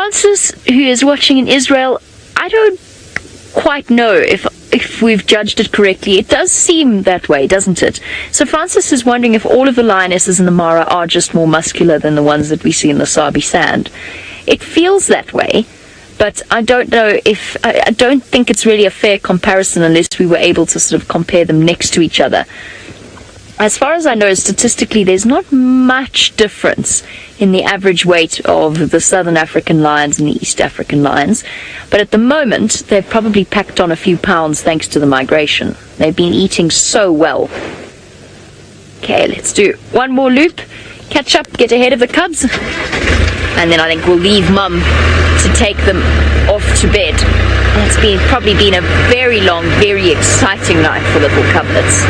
Francis, who is watching in Israel, I don't quite know if we've judged it correctly. It does seem that way, doesn't it? So Francis is wondering if all of the lionesses in the Mara are just more muscular than the ones that we see in the Sabi sand. It feels that way, but I don't know if... I don't think it's really a fair comparison unless we were able to sort of compare them next to each other. As far as I know, statistically, there's not much difference in the average weight of the Southern African lions and the East African lions. But at the moment, they've probably packed on a few pounds thanks to the migration. They've been eating so well. Okay, let's do one more loop. Catch up, get ahead of the cubs. And then I think we'll leave Mum to take them off to bed. It's probably been a very long, very exciting night for little cublets.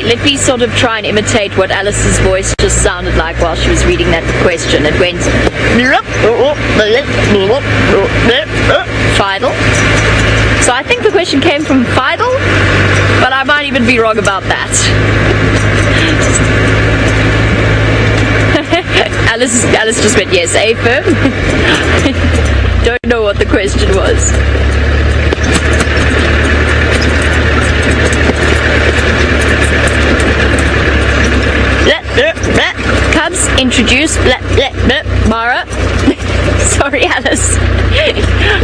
Let me sort of try and imitate what Alice's voice just sounded like while she was reading that question. It went Fidel. So I think the question came from Fidel, but I might even be wrong about that. Alice just went yes, firm. Don't know what the question was. Cubs introduce Mara. Sorry, Alice.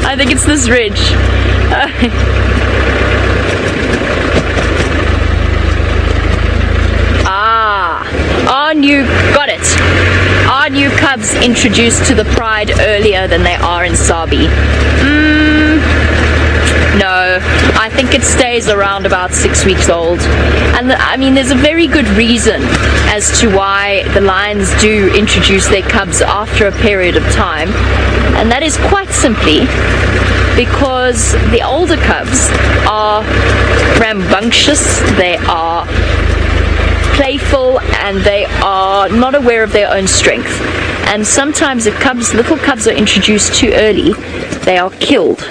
I think it's this ridge. Got it. Are new cubs introduced to the pride earlier than they are in Sabi? No, I think it stays around about 6 weeks old. And I mean, there's a very good reason as to why the lions do introduce their cubs after a period of time. And that is quite simply because the older cubs are rambunctious, they are playful, and they are not aware of their own strength. And sometimes if little cubs are introduced too early, they are killed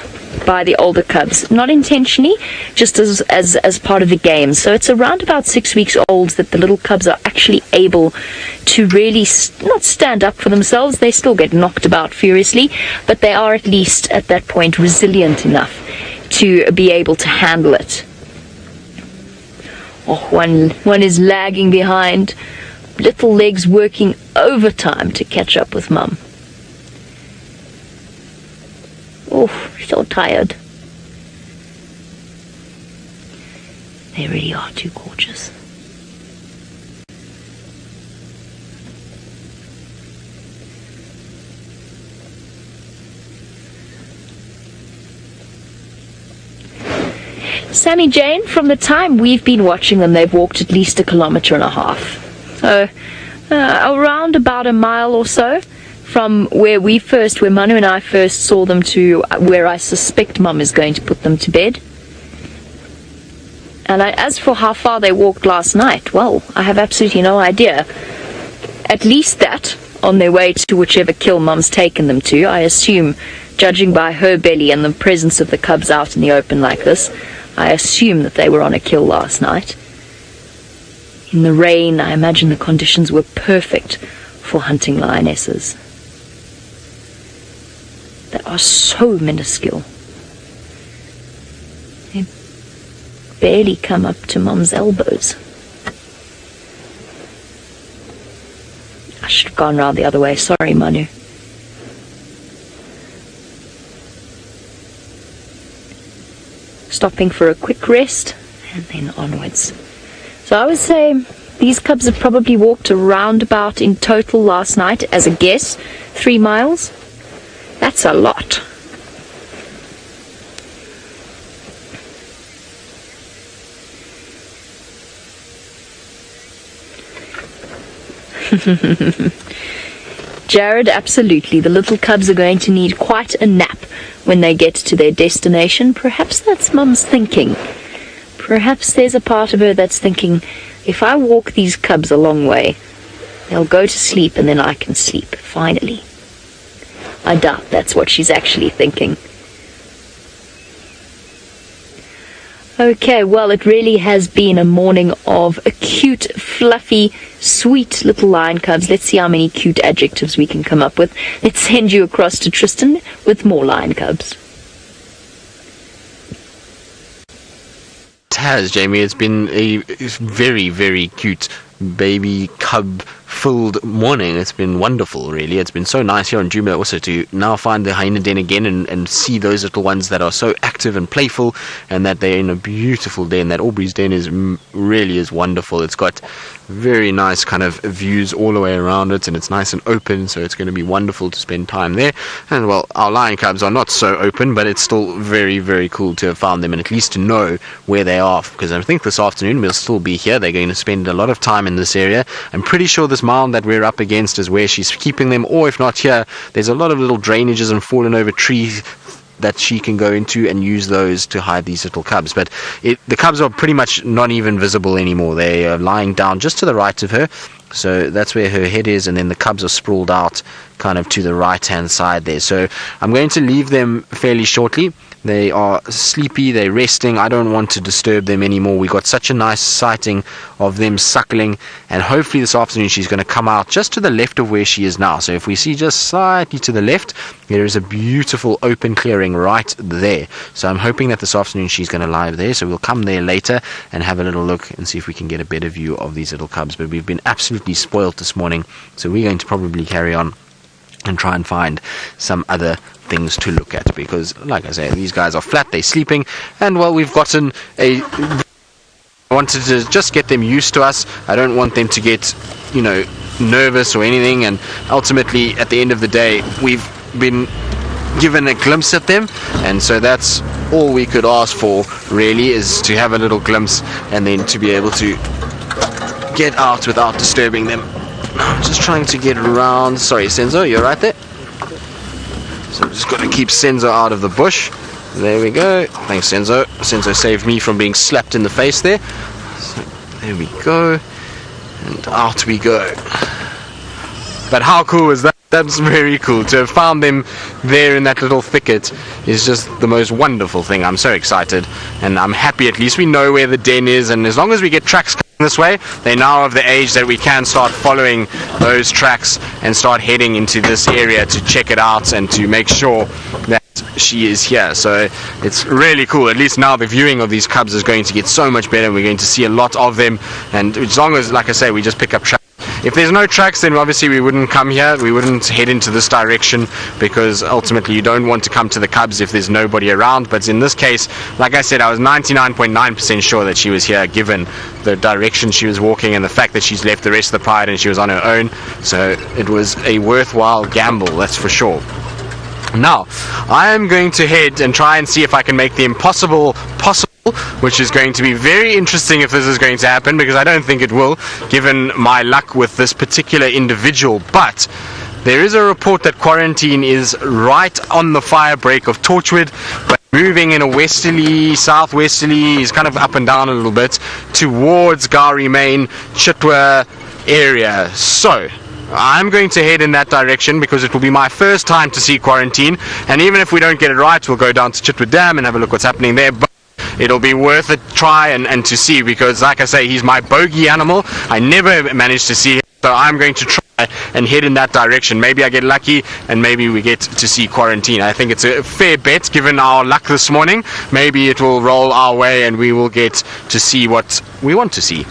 by the older cubs, not intentionally, just as part of the game. So it's around about 6 weeks old that the little cubs are actually able to really not stand up for themselves. They still get knocked about furiously, but they are at least at that point resilient enough to be able to handle it. Oh, one is lagging behind, little legs working overtime to catch up with Mum. Oh, so tired. They really are too gorgeous. Sammy Jane, from the time we've been watching them, they've walked at least 1.5 kilometers. So, around about a mile or so from where Manu and I first saw them to where I suspect Mum is going to put them to bed. And as for how far they walked last night, well, I have absolutely no idea. At least that, on their way to whichever kill Mum's taken them to. I assume, judging by her belly and the presence of the cubs out in the open like this, I assume that they were on a kill last night. In the rain, I imagine the conditions were perfect for hunting lionesses. They are so minuscule. They barely come up to Mum's elbows. I should have gone round the other way. Sorry, Manu. Stopping for a quick rest and then onwards. So I would say these cubs have probably walked around about in total last night, as a guess, 3 miles. That's a lot. Jared, absolutely. The little cubs are going to need quite a nap when they get to their destination. Perhaps that's Mum's thinking. Perhaps there's a part of her that's thinking, if I walk these cubs a long way, They'll go to sleep and then I can sleep, finally. I doubt that's what she's actually thinking. Okay, well, it really has been a morning of cute, fluffy, sweet little lion cubs. Let's see how many cute adjectives we can come up with. Let's send you across to Tristan with more lion cubs. It has, Jamie. It's been a very, very cute baby cub filled morning. It's been wonderful, really. It's been so nice here on Djuma also to now find the hyena den again and see those little ones that are so active and playful, and that they're in a beautiful den. That Aubrey's den is really is wonderful. It's got very nice kind of views all the way around it, and it's nice and open, so it's going to be wonderful to spend time there. And well, our lion cubs are not so open, but it's still very, very cool to have found them and at least to know where they are, because I think this afternoon we'll still be here. They're going to spend a lot of time in this area. I'm pretty sure this mound that we're up against is where she's keeping them, or if not here, there's a lot of little drainages and fallen over trees that she can go into and use those to hide these little cubs. But the cubs are pretty much not even visible anymore. They are lying down just to the right of her, so that's where her head is, and then the cubs are sprawled out kind of to the right hand side there. So I'm going to leave them fairly shortly. They are sleepy, they're resting. I don't want to disturb them anymore. We got such a nice sighting of them suckling, and hopefully this afternoon she's going to come out just to the left of where she is now. So if we see just slightly to the left, there is a beautiful open clearing right there. So I'm hoping that this afternoon she's going to lie there. So we'll come there later and have a little look and see if we can get a better view of these little cubs. But we've been absolutely spoiled this morning, so we're going to probably carry on and try and find some other things to look at, because like I say, these guys are flat, they're sleeping, and well, we've gotten I wanted to just get them used to us. I don't want them to get, nervous or anything, and ultimately at the end of the day we've been given a glimpse at them, and so that's all we could ask for, really, is to have a little glimpse and then to be able to get out without disturbing them. I'm just trying to get around. Sorry, Senzo, you're right there. So I'm just going to keep Senzo out of the bush. There we go. Thanks, Senzo. Senzo saved me from being slapped in the face there. So there we go. And out we go. But how cool is that? That's very cool. To have found them there in that little thicket is just the most wonderful thing. I'm so excited. And I'm happy at least we know where the den is. And as long as we get tracks this way, they're now of the age that we can start following those tracks and start heading into this area to check it out and to make sure that she is here. So it's really cool. At least now the viewing of these cubs is going to get so much better. We're going to see a lot of them, and as long as, like I say, we just pick up tracks. If there's no tracks, then obviously we wouldn't come here. We wouldn't head into this direction, because ultimately you don't want to come to the cubs if there's nobody around. But in this case, like I said, I was 99.9% sure that she was here, given the direction she was walking and the fact that she's left the rest of the pride and she was on her own. So it was a worthwhile gamble, that's for sure. Now, I am going to head and try and see if I can make the impossible possible, which is going to be very interesting if this is going to happen, because I don't think it will, given my luck with this particular individual. But there is a report that quarantine is right on the fire break of Torchwood, but moving in a westerly, southwesterly, is kind of up and down a little bit, towards Gari Main, Chitwa area. So I'm going to head in that direction, because it will be my first time to see quarantine, and even if we don't get it right, we'll go down to Chitwa Dam and have a look what's happening there. But it'll be worth a try and to see, because like I say, he's my bogey animal. I never managed to see him, so I'm going to try and head in that direction. Maybe I get lucky and maybe we get to see quarantine. I think it's a fair bet, given our luck this morning. Maybe it will roll our way and we will get to see what we want to see.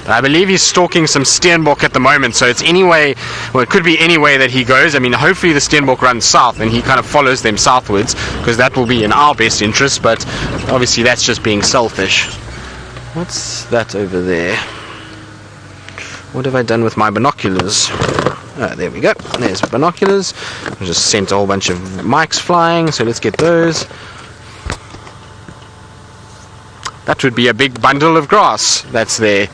I believe he's stalking some Steenbok at the moment, so it's anyway, well, it could be any way that he goes. I mean, hopefully the Steenbok runs south and he kind of follows them southwards, because that will be in our best interest, but obviously that's just being selfish. What's that over there? What have I done with my binoculars? Oh, there we go. There's binoculars. I just sent a whole bunch of mics flying, so let's get those. That would be a big bundle of grass that's there.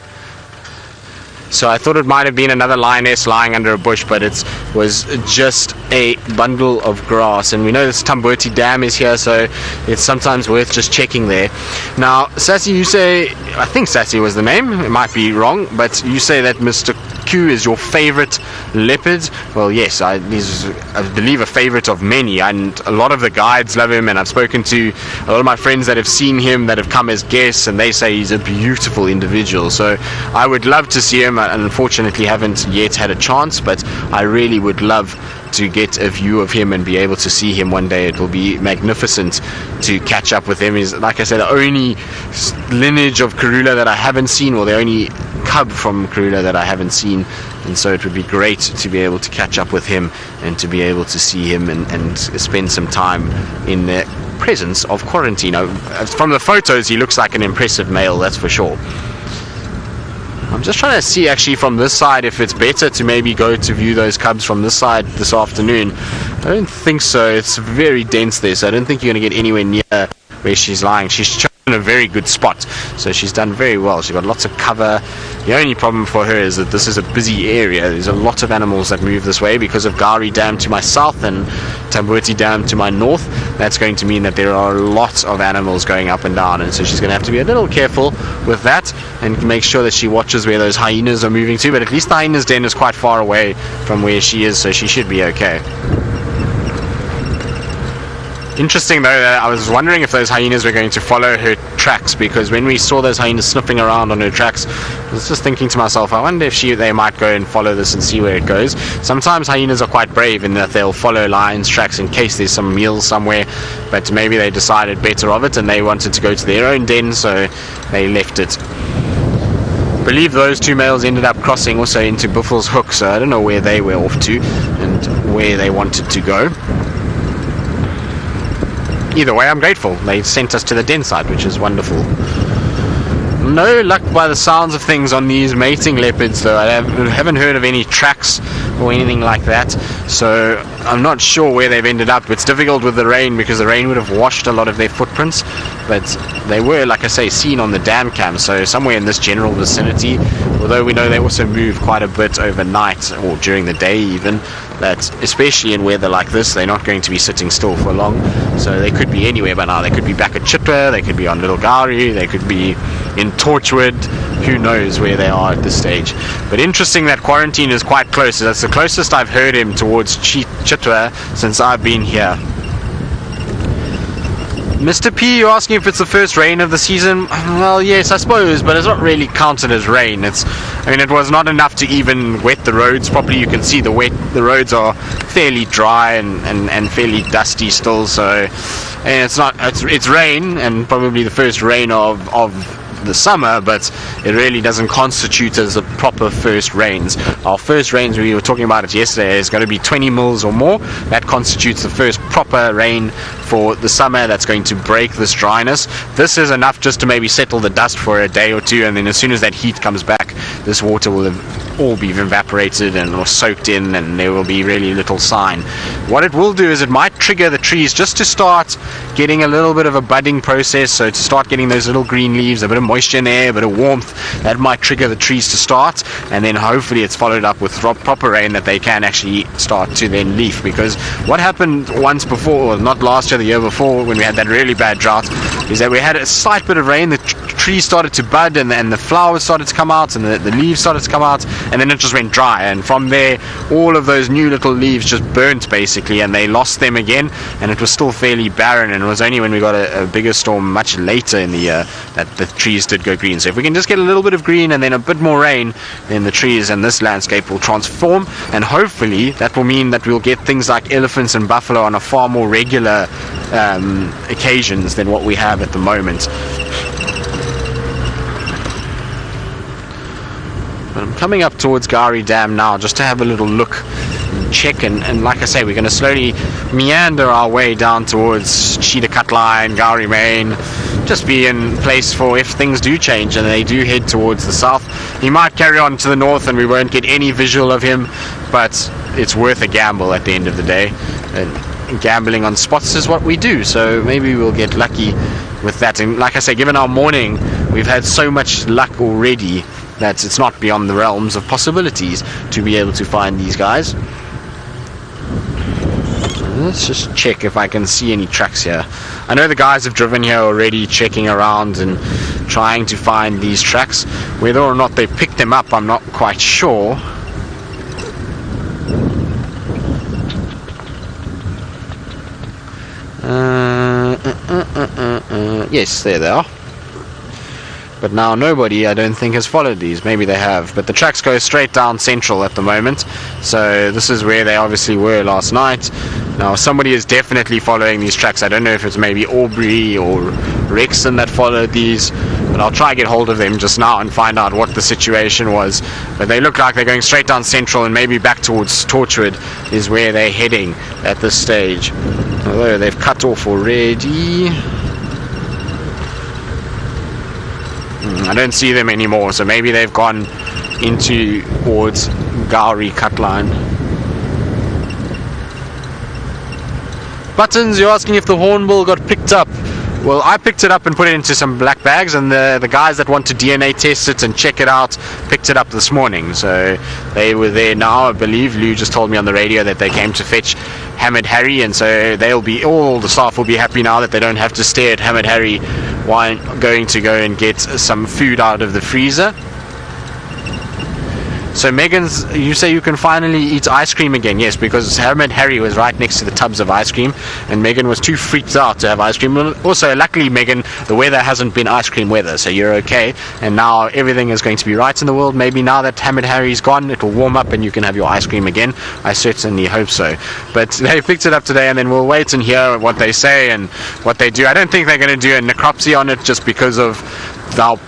So I thought it might have been another lioness lying under a bush, but it was just a bundle of grass. And we know this Tamboti Dam is here, so it's sometimes worth just checking there. Now, Sassy, you say, I think Sassy was the name, it might be wrong, but you say that Mr. Q is your favorite leopard. Well, yes, he's, I believe, a favorite of many, and a lot of the guides love him, and I've spoken to a lot of my friends that have seen him, that have come as guests, and they say he's a beautiful individual. So I would love to see him. I unfortunately haven't yet had a chance, but I really would love to get a view of him and be able to see him one day. It will be magnificent to catch up with him. He's, like I said, the only lineage of Karula that I haven't seen, or the only cub from Karula that I haven't seen, and so it would be great to be able to catch up with him and to be able to see him and spend some time in the presence of quarantine. From the photos, he looks like an impressive male, that's for sure. I'm just trying to see actually from this side if it's better to maybe go to view those cubs from this side this afternoon. I don't think so. It's very dense there, so I don't think you're going to get anywhere near where she's lying. She's chosen a very good spot, so she's done very well. She's got lots of cover. The only problem for her is that this is a busy area. There's a lot of animals that move this way because of Gari Dam to my south and Tamboti Dam to my north. That's going to mean that there are lots of animals going up and down, and so she's going to have to be a little careful with that and make sure that she watches where those hyenas are moving to. But at least the hyena's den is quite far away from where she is, so she should be okay. Interesting though, that I was wondering if those hyenas were going to follow her tracks, because when we saw those hyenas sniffing around on her tracks, I was just thinking to myself, I wonder if they might go and follow this and see where it goes. Sometimes hyenas are quite brave in that they'll follow lions' tracks in case there's some meal somewhere, but maybe they decided better of it and they wanted to go to their own den, so they left it. I believe those two males ended up crossing also into Buffalo's Hook, so I don't know where they were off to and where they wanted to go. Either way, I'm grateful. They sent us to the den side, which is wonderful. No luck by the sounds of things on these mating leopards, though. I haven't heard of any tracks or anything like that, so I'm not sure where they've ended up. It's difficult with the rain because the rain would have washed a lot of their footprints, but they were, like I say, seen on the dam cam, so somewhere in this general vicinity, although we know they also move quite a bit overnight or during the day even, that especially in weather like this, they're not going to be sitting still for long, so they could be anywhere by now. They could be back at Chitwa, they could be on Little Gari, they could be in Torchwood, who knows where they are at this stage. But interesting that quarantine is quite close. That's the closest I've heard him towards Chitwa since I've been here. Mr. P, you're asking if it's the first rain of the season? Well, yes, I suppose, but it's not really counted as rain. It was not enough to even wet the roads properly. You can see the roads are fairly dry and fairly dusty still, so it's rain, and probably the first rain of the summer, but it really doesn't constitute as the proper first rains. Our first rains, we were talking about it yesterday, is going to be 20 mils or more. That constitutes the first proper rain for the summer that's going to break this dryness. This is enough just to maybe settle the dust for a day or two, and then as soon as that heat comes back, this water will have all be evaporated and or soaked in, and there will be really little sign. What it will do is it might trigger the trees just to start getting a little bit of a budding process, so to start getting those little green leaves, a bit of moisture in there, a bit of warmth. That might trigger the trees to start, and then hopefully it's followed up with proper rain that they can actually start to then leaf. Because what happened once before, not last year, the year before, when we had that really bad drought, is that we had a slight bit of rain, the trees started to bud, and the flowers started to come out, and the leaves started to come out, and then it just went dry, and from there all of those new little leaves just burnt basically, and they lost them again, and it was still fairly barren. And it was only when we got a bigger storm much later in the year that the trees did go green. So if we can just get a little bit of green and then a bit more rain, then the trees and this landscape will transform, and hopefully that will mean that we'll get things like elephants and buffalo on a far more regular occasions than what we have at the moment. But I'm coming up towards Gari Dam now just to have a little look and check, and like I say, we're going to slowly meander our way down towards Cheetah Cutline, Gari Main, just be in place for if things do change and they do head towards the south. He might carry on to the north and we won't get any visual of him, but it's worth a gamble at the end of the day, and gambling on spots is what we do, so maybe we'll get lucky with that. And like I say, given our morning, we've had so much luck already that it's not beyond the realms of possibilities to be able to find these guys. Let's just check if I can see any tracks here. I know the guys have driven here already, checking around and trying to find these tracks. Whether or not they picked them up, I'm not quite sure. Yes, there they are. But now nobody, I don't think, has followed these. Maybe they have. But the tracks go straight down central at the moment. So this is where they obviously were last night. Now somebody is definitely following these tracks. I don't know if it's maybe Aubrey or Rexon that followed these. But I'll try and get hold of them just now and find out what the situation was. But they look like they're going straight down central and maybe back towards Torchwood is where they're heading at this stage. Although they've cut off already. I don't see them anymore, so maybe they've gone into towards Gowrie cut line. Buttons, you're asking if the hornbill got picked up. Well, I picked it up and put it into some black bags, and the guys that want to DNA test it and check it out picked it up this morning. So they were there now. I believe Lou just told me on the radio that they came to fetch Hammered Harry, and so all the staff will be happy now that they don't have to stare at Hammered Harry while going to go and get some food out of the freezer. So Megan's, you say you can finally eat ice cream again? Yes, because Hammered Harry was right next to the tubs of ice cream, and Megan was too freaked out to have ice cream. Also, luckily, Megan, the weather hasn't been ice cream weather, so you're okay. And now everything is going to be right in the world. Maybe now that Hammered Harry's gone, it'll warm up and you can have your ice cream again. I certainly hope so. But they picked it up today, and then we'll wait and hear what they say and what they do. I don't think they're going to do a necropsy on it just because of how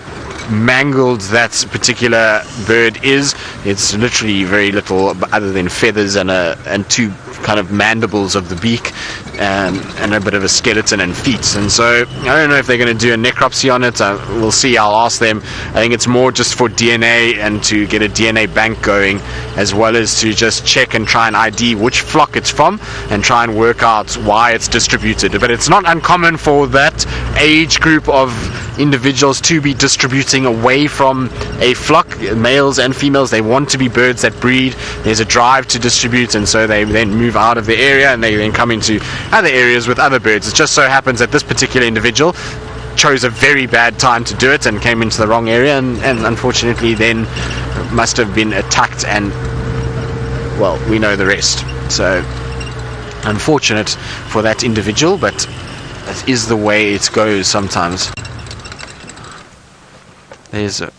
mangled that particular bird is. It's literally very little other than feathers and two kind of mandibles of the beak, and a bit of a skeleton and feet. And so I don't know if they're going to do a necropsy on it. We'll see. I'll ask them. I think it's more just for DNA and to get a DNA bank going, as well as to just check and try and ID which flock it's from and try and work out why it's distributed. But it's not uncommon for that age group of individuals to be distributing away from a flock. Males and females, they want to be birds that breed. There's a drive to distribute, and so they then move out of the area and they then come into other areas with other birds. It just so happens that this particular individual chose a very bad time to do it and came into the wrong area, and unfortunately then must have been attacked, and well, we know the rest. So unfortunate for that individual, but that is the way it goes sometimes. There's a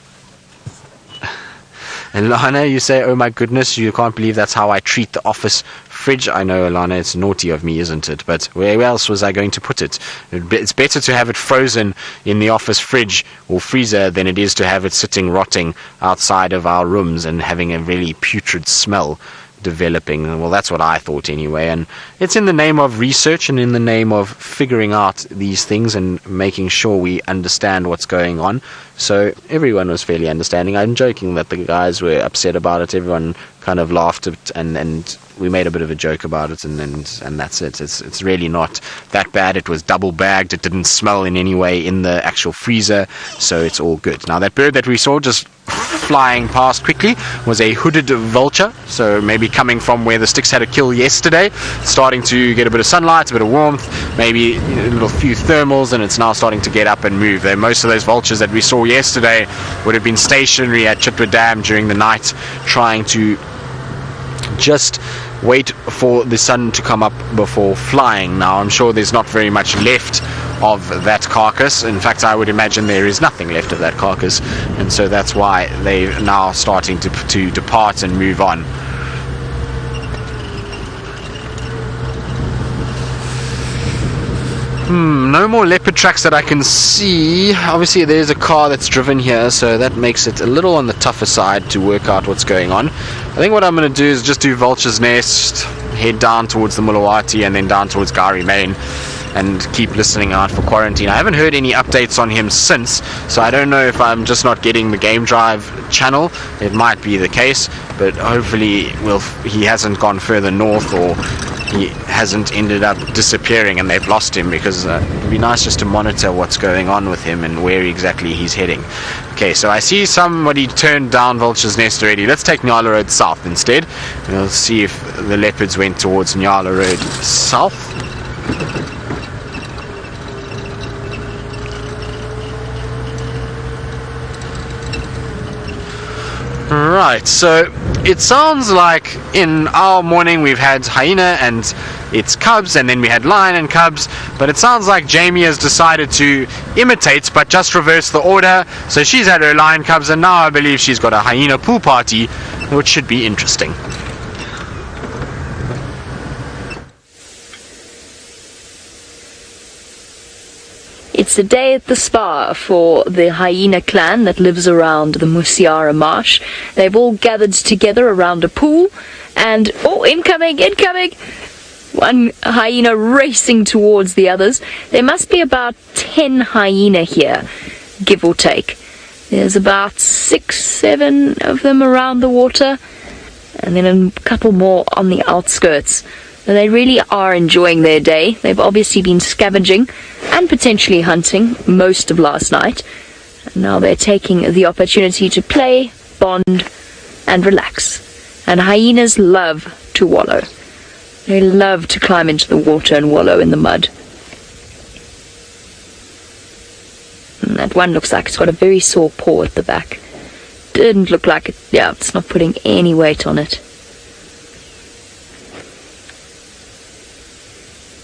Alana, you say, oh my goodness, you can't believe that's how I treat the office fridge. I know, Alana, it's naughty of me, isn't it? But where else was I going to put it? It's better to have it frozen in the office fridge or freezer than it is to have it sitting rotting outside of our rooms and having a really putrid smell developing. Well, that's what I thought anyway, and it's in the name of research and in the name of figuring out these things and making sure we understand what's going on. So everyone was fairly understanding. I'm joking that the guys were upset about it. Everyone kind of laughed at and we made a bit of a joke about it, and that's it. It's really not that bad. It was double bagged. It didn't smell in any way in the actual freezer, so it's all good. Now that bird that we saw just flying past quickly was a hooded vulture, so maybe coming from where the sticks had a kill yesterday, starting to get a bit of sunlight, a bit of warmth, maybe a little few thermals, and it's now starting to get up and move. Most of those vultures that we saw yesterday would have been stationary at Chitwa Dam during the night, trying to just wait for the sun to come up before flying. Now I'm sure there's not very much left of that carcass. In fact, I would imagine there is nothing left of that carcass, and so that's why they're now starting to depart and move on. No more leopard tracks that I can see. Obviously there's a car that's driven here, so that makes it a little on the tougher side to work out what's going on. I think what I'm going to do is just do Vulture's Nest, head down towards the Mulawati and then down towards Gowrie Main, and keep listening out for Quarantine. I haven't heard any updates on him since, so I don't know if I'm just not getting the Game Drive channel. It might be the case, but hopefully he hasn't gone further north, or he hasn't ended up disappearing and they've lost him, because it would be nice just to monitor what's going on with him and where exactly he's heading. Okay, so I see somebody turned down Vulture's Nest already. Let's take Nyala Road south instead. We'll see if the leopards went towards Nyala Road south. Right, so it sounds like in our morning we've had hyena and its cubs, and then we had lion and cubs, but it sounds like Jamie has decided to imitate but just reverse the order. So she's had her lion cubs, and now I believe she's got a hyena pool party, which should be interesting. It's a day at the spa for the hyena clan that lives around the Musiara marsh. They've all gathered together around a pool, and oh, incoming! One hyena racing towards the others. There must be about 10 hyena here, give or take. There's about 6-7 of them around the water, and then a couple more on the outskirts. They really are enjoying their day. They've obviously been scavenging and potentially hunting most of last night. And now they're taking the opportunity to play, bond, and relax. And hyenas love to wallow. They love to climb into the water and wallow in the mud. And that one looks like it's got a very sore paw at the back. Didn't look like it. Yeah, it's not putting any weight on it.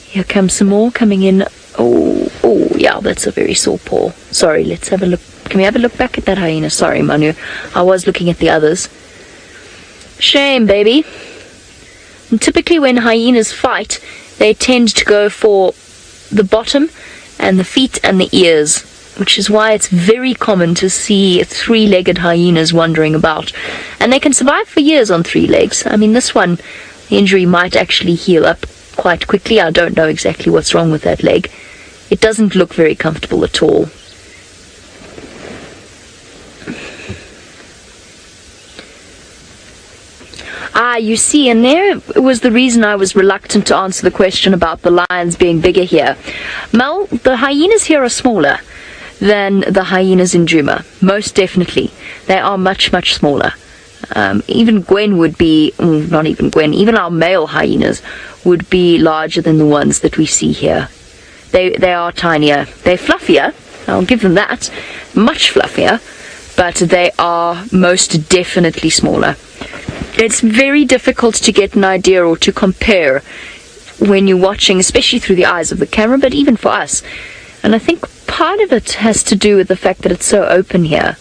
Here comes some more coming in. Oh, yeah, that's a very sore paw. Sorry, let's have a look. Can we have a look back at that hyena? Sorry, Manu. I was looking at the others. Shame, baby. And typically when hyenas fight, they tend to go for the bottom and the feet and the ears, which is why it's very common to see 3-legged hyenas wandering about. And they can survive for years on 3 legs. I mean, this one, the injury might actually heal up quite quickly. I don't know exactly what's wrong with that leg. It doesn't look very comfortable at all. You see, and there was the reason I was reluctant to answer the question about the lions being bigger here. Mel, the hyenas here are smaller than the hyenas in Djuma. Most definitely. They are much, much smaller. Even Gwen would be, not even Gwen, even our male hyenas would be larger than the ones that we see here. They are tinier. They're fluffier, I'll give them that, much fluffier, but they are most definitely smaller. It's very difficult to get an idea or to compare when you're watching, especially through the eyes of the camera, but even for us. And I think part of it has to do with the fact that it's so open here.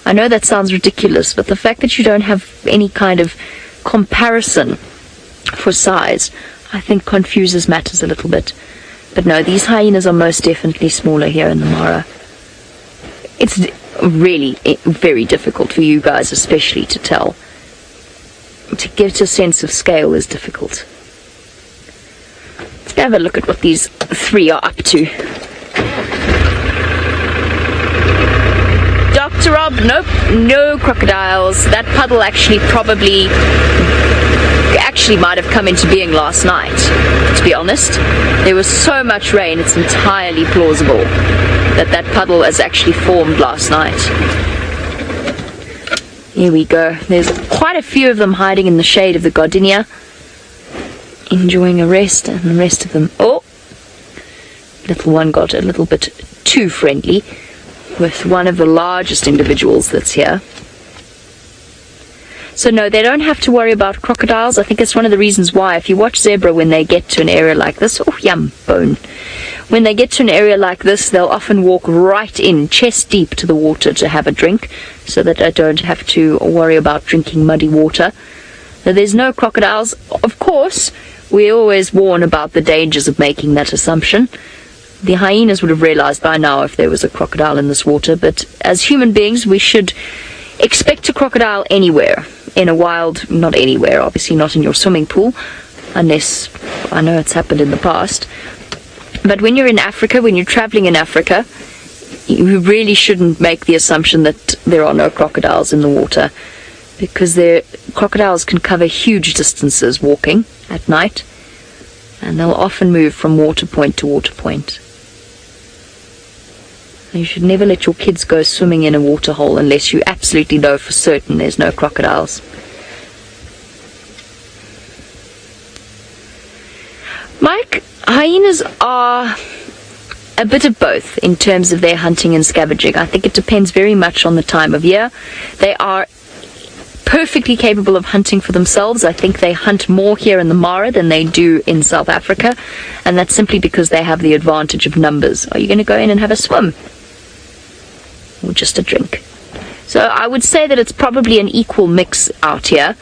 I know that sounds ridiculous, but the fact that you don't have any kind of comparison for size, I think confuses matters a little bit. But no, these hyenas are most definitely smaller here in the Mara. It's really very difficult for you guys especially to tell. To get a sense of scale is difficult. Let's have a look at what these 3 are up to. Dr. Rob, nope, no crocodiles. That puddle actually might have come into being last night, to be honest. There was so much rain, it's entirely plausible that puddle has actually formed last night. Here we go. There's quite a few of them hiding in the shade of the gardenia, enjoying a rest, and the rest of them... Oh! Little one got a little bit too friendly with one of the largest individuals that's here. So no, they don't have to worry about crocodiles. I think it's one of the reasons why, if you watch zebra when they get to an area like this, oh yum, bone. When they get to an area like this, they'll often walk right in, chest deep to the water to have a drink, so that I don't have to worry about drinking muddy water. So there's no crocodiles. Of course, we always warn about the dangers of making that assumption. The hyenas would have realized by now if there was a crocodile in this water, but as human beings, we should expect a crocodile anywhere. In a wild, not anywhere, obviously not in your swimming pool, unless, I know it's happened in the past. But when you're in Africa, when you're traveling in Africa, you really shouldn't make the assumption that there are no crocodiles in the water, because crocodiles can cover huge distances walking at night. And they'll often move from water point to water point. You should never let your kids go swimming in a water hole unless you absolutely know for certain there's no crocodiles. Mike, hyenas are a bit of both in terms of their hunting and scavenging. I think it depends very much on the time of year. They are perfectly capable of hunting for themselves. I think they hunt more here in the Mara than they do in South Africa, and that's simply because they have the advantage of numbers. Are you going to go in and have a swim? Or just a drink? So I would say that it's probably an equal mix out here,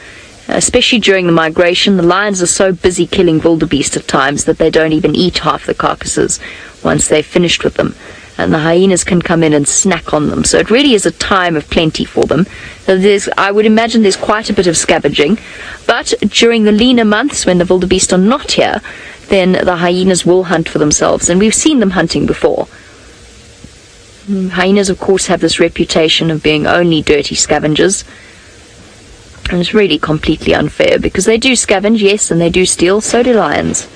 especially during the migration. The lions are so busy killing wildebeest at times that they don't even eat half the carcasses once they've finished with them, and the hyenas can come in and snack on them. So it really is a time of plenty for them. So I would imagine there's quite a bit of scavenging, but during the leaner months when the wildebeest are not here, then the hyenas will hunt for themselves, and we've seen them hunting before. Hyenas, of course, have this reputation of being only dirty scavengers, and it's really completely unfair because they do scavenge, yes, and they do steal. So do lions.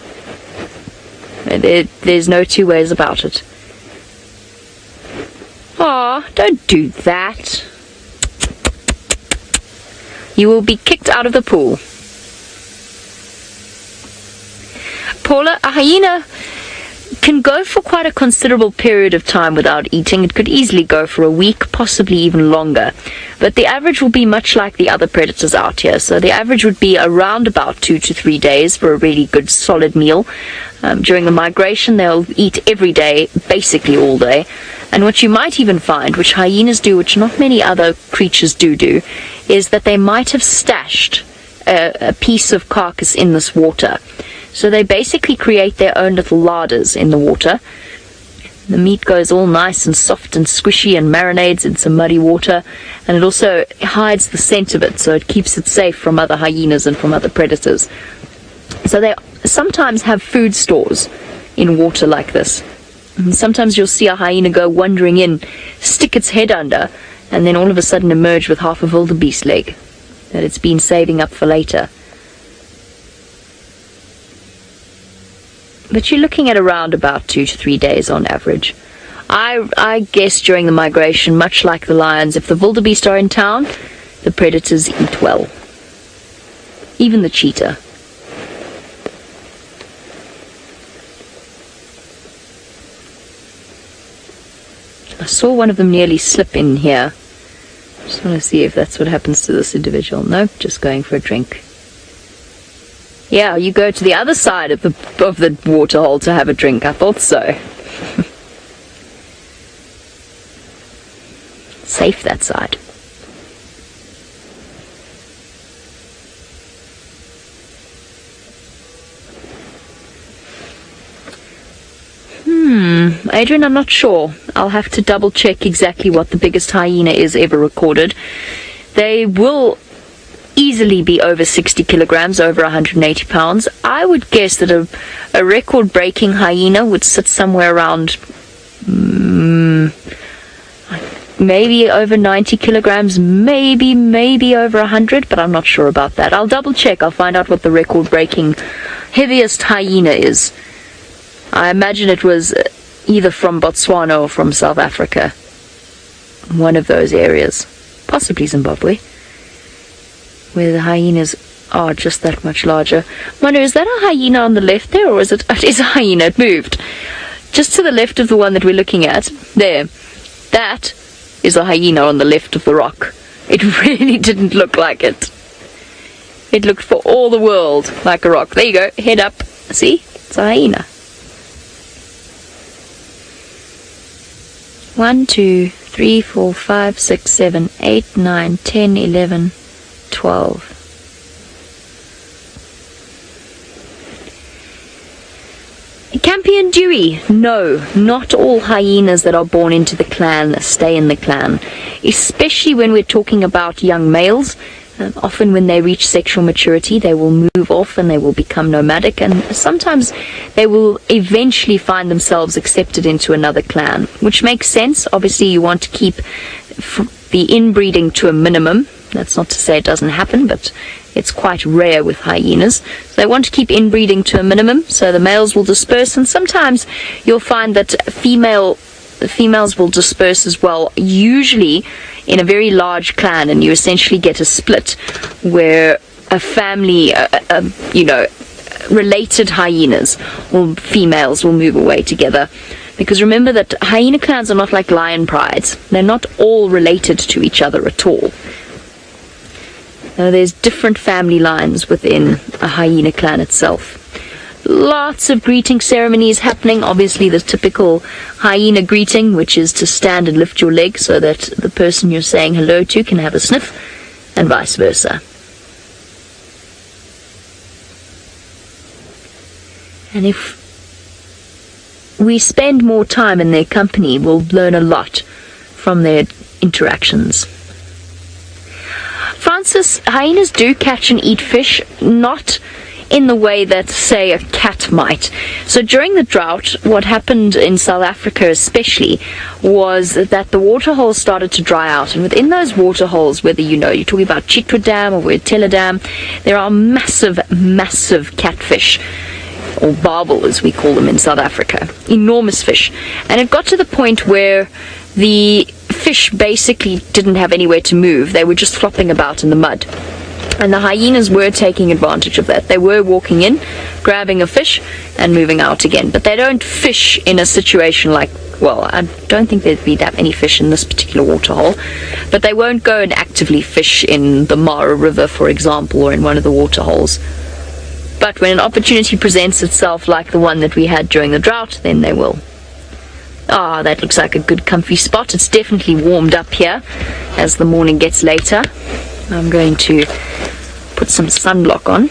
There's no two ways about it. Aw, don't do that. You will be kicked out of the pool. Paula, a hyena can go for quite a considerable period of time without eating. It could easily go for a week, possibly even longer. But the average will be much like the other predators out here. So the average would be around about 2 to 3 days for a really good solid meal. During the migration, they'll eat every day, basically all day. And what you might even find, which hyenas do, which not many other creatures do, is that they might have stashed a piece of carcass in this water. So they basically create their own little larders in the water. The meat goes all nice and soft and squishy and marinades in some muddy water, and it also hides the scent of it, so it keeps it safe from other hyenas and from other predators. So they sometimes have food stores in water like this. And sometimes you'll see a hyena go wandering in, stick its head under, and then all of a sudden emerge with half a wildebeest leg that it's been saving up for later. But you're looking at around about 2 to 3 days on average. I guess during the migration, much like the lions, if the wildebeest are in town, the predators eat well. Even the cheetah. I saw one of them nearly slip in here. Just want to see if that's what happens to this individual. Nope, just going for a drink. Yeah, you go to the other side of the waterhole to have a drink. I thought so. Safe that side. Adrian, I'm not sure. I'll have to double check exactly what the biggest hyena is ever recorded. They will easily be over 60 kilograms, over 180 pounds. I would guess that a record-breaking hyena would sit somewhere around maybe over 90 kilograms, maybe over 100, but I'm not sure about that. I'll double check. I'll find out what the record-breaking heaviest hyena is. I imagine it was either from Botswana or from South Africa. One of those areas. Possibly Zimbabwe, where the hyenas are just that much larger. Manu, is that a hyena on the left there, or is it? It is a hyena. It moved. Just to the left of the one that we're looking at. There. That is a hyena on the left of the rock. It really didn't look like it. It looked for all the world like a rock. There you go. Head up. See? It's a hyena. 1, 2, 3, 4, 5, 6, 7, 8, 9, 10, 11, 12. Campion Dewey. No, not all hyenas that are born into the clan stay in the clan, especially when we're talking about young males. Often when they reach sexual maturity, they will move off and they will become nomadic, and sometimes they will eventually find themselves accepted into another clan, which makes sense. Obviously, you want to keep the inbreeding to a minimum That's not to say it doesn't happen, but it's quite rare with hyenas. So they want to keep inbreeding to a minimum, so the males will disperse, and sometimes you'll find that the females will disperse as well, usually in a very large clan, and you essentially get a split where a family, related hyenas or females will move away together. Because remember that hyena clans are not like lion prides. They're not all related to each other at all. There's different family lines within a hyena clan itself. Lots of greeting ceremonies happening. Obviously the typical hyena greeting, which is to stand and lift your leg so that the person you're saying hello to can have a sniff, and vice versa. And if we spend more time in their company, we'll learn a lot from their interactions. Francis, hyenas do catch and eat fish, not in the way that, say, a cat might. So during the drought, what happened in South Africa especially was that the waterholes started to dry out. And within those waterholes, whether you're talking about Chitwa Dam or Tayla Dam, there are massive, massive catfish, or barbel as we call them in South Africa. Enormous fish. And it got to the point where the fish basically didn't have anywhere to move. They were just flopping about in the mud. And the hyenas were taking advantage of that. They were walking in, grabbing a fish, and moving out again. But they don't fish in a situation like, well, I don't think there'd be that many fish in this particular waterhole. But they won't go and actively fish in the Mara River, for example, or in one of the waterholes. But when an opportunity presents itself like the one that we had during the drought, then they will. Ah, that looks like a good comfy spot. It's definitely warmed up here as the morning gets later. I'm going to put some sunblock on.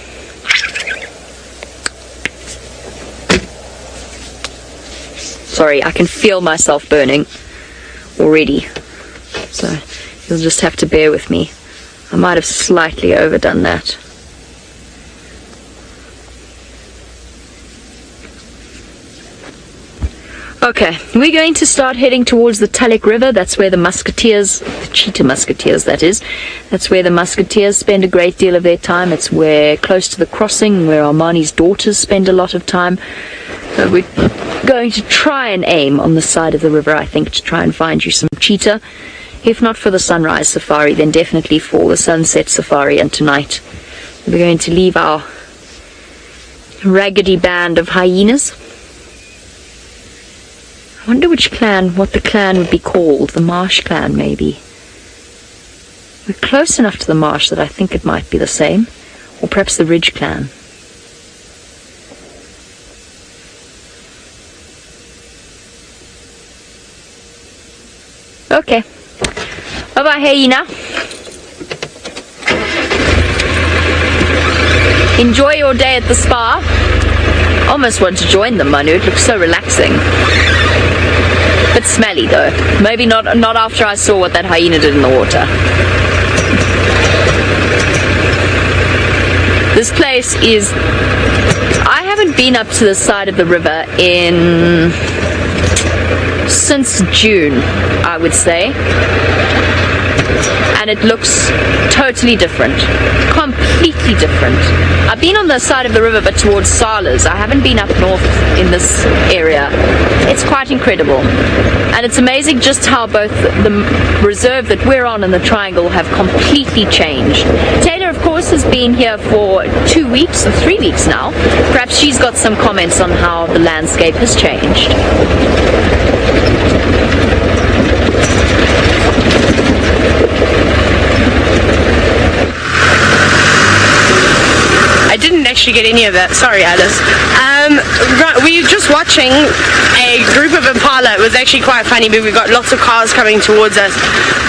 Sorry, I can feel myself burning already. So you'll just have to bear with me. I might have slightly overdone that. Okay, we're going to start heading towards the Talek River. That's where the musketeers, the Cheetah musketeers that is, that's where the musketeers spend a great deal of their time. It's where, close to the crossing, where Armani's daughters spend a lot of time. So we're going to try and aim on the side of the river, I think, to try and find you some cheetah. If not for the sunrise safari, then definitely for the sunset safari and tonight. We're going to leave our raggedy band of hyenas. I wonder what the clan would be called. The Marsh clan, maybe. We're close enough to the marsh that I think it might be the same. Or perhaps the Ridge clan. Okay. Bye-bye, hyena. Enjoy your day at the spa. Almost want to join them, Manu. It looks so relaxing. Bit smelly though. Maybe not after I saw what that hyena did in the water. This place is... I haven't been up to the side of the river since June, I would say. And it looks totally different. Completely different. I've been on the side of the river but towards Salas. I haven't been up north in this area. It's quite incredible. And it's amazing just how both the reserve that we're on and the triangle have completely changed. Taylor, of course, has been here for 2 weeks or 3 weeks now. Perhaps she's got some comments on how the landscape has changed. I didn't actually get any of that. Sorry, Alice. We were just watching a group of impala. It was actually quite funny, but we got lots of cars coming towards us.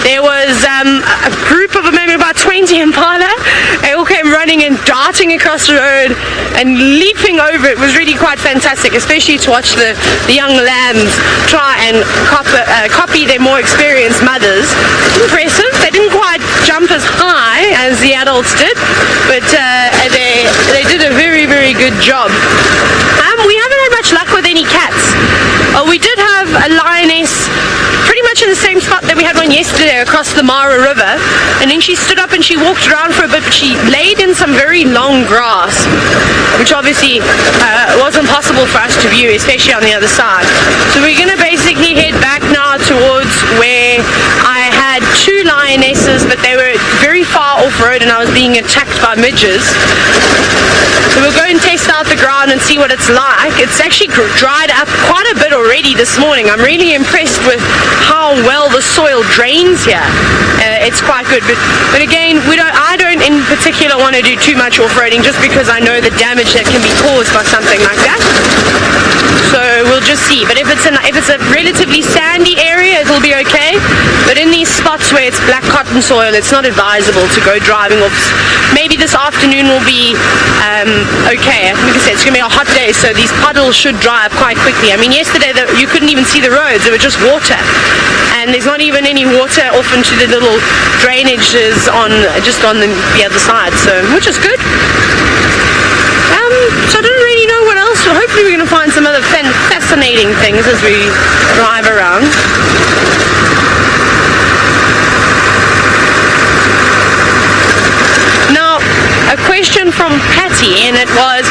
There was a group of maybe about 20 impala. They all came running and darting across the road and leaping over. It was really quite fantastic, especially to watch the young lambs try and copy their more experienced mothers. Impressive. They didn't quite jump as high as the adults did, but they did a very, very good job. We haven't had much luck with any cats. We did have a lioness pretty much in the same spot that we had one yesterday across the Mara River, and then she stood up and she walked around for a bit, but she laid in some very long grass, which obviously wasn't possible for us to view, especially on the other side. So we're going to basically head back now towards where I had 2 lionesses, but they were very far off-road and I was being attacked by midges. So we'll go and test out the ground and see what it's like. It's actually dried up quite a bit already this morning. I'm really impressed with how well the soil drains here. It's quite good, but again, I don't in particular want to do too much off-roading just because I know the damage that can be caused by something like that. So we'll just see. But if it's a relatively sandy area, it'll be okay. But in these spots where it's black cotton soil, it's not advisable to go driving off. Maybe this afternoon will be okay. Like I said, it's going to be a hot day, so these puddles should dry up quite quickly. I mean, yesterday you couldn't even see the roads. They were just water. And there's not even any water off into the little drainages just on the other side, so which is good. So I don't really know what else. Hopefully we're going to find some other fascinating things as we drive around. Now, a question from Patty, and it was,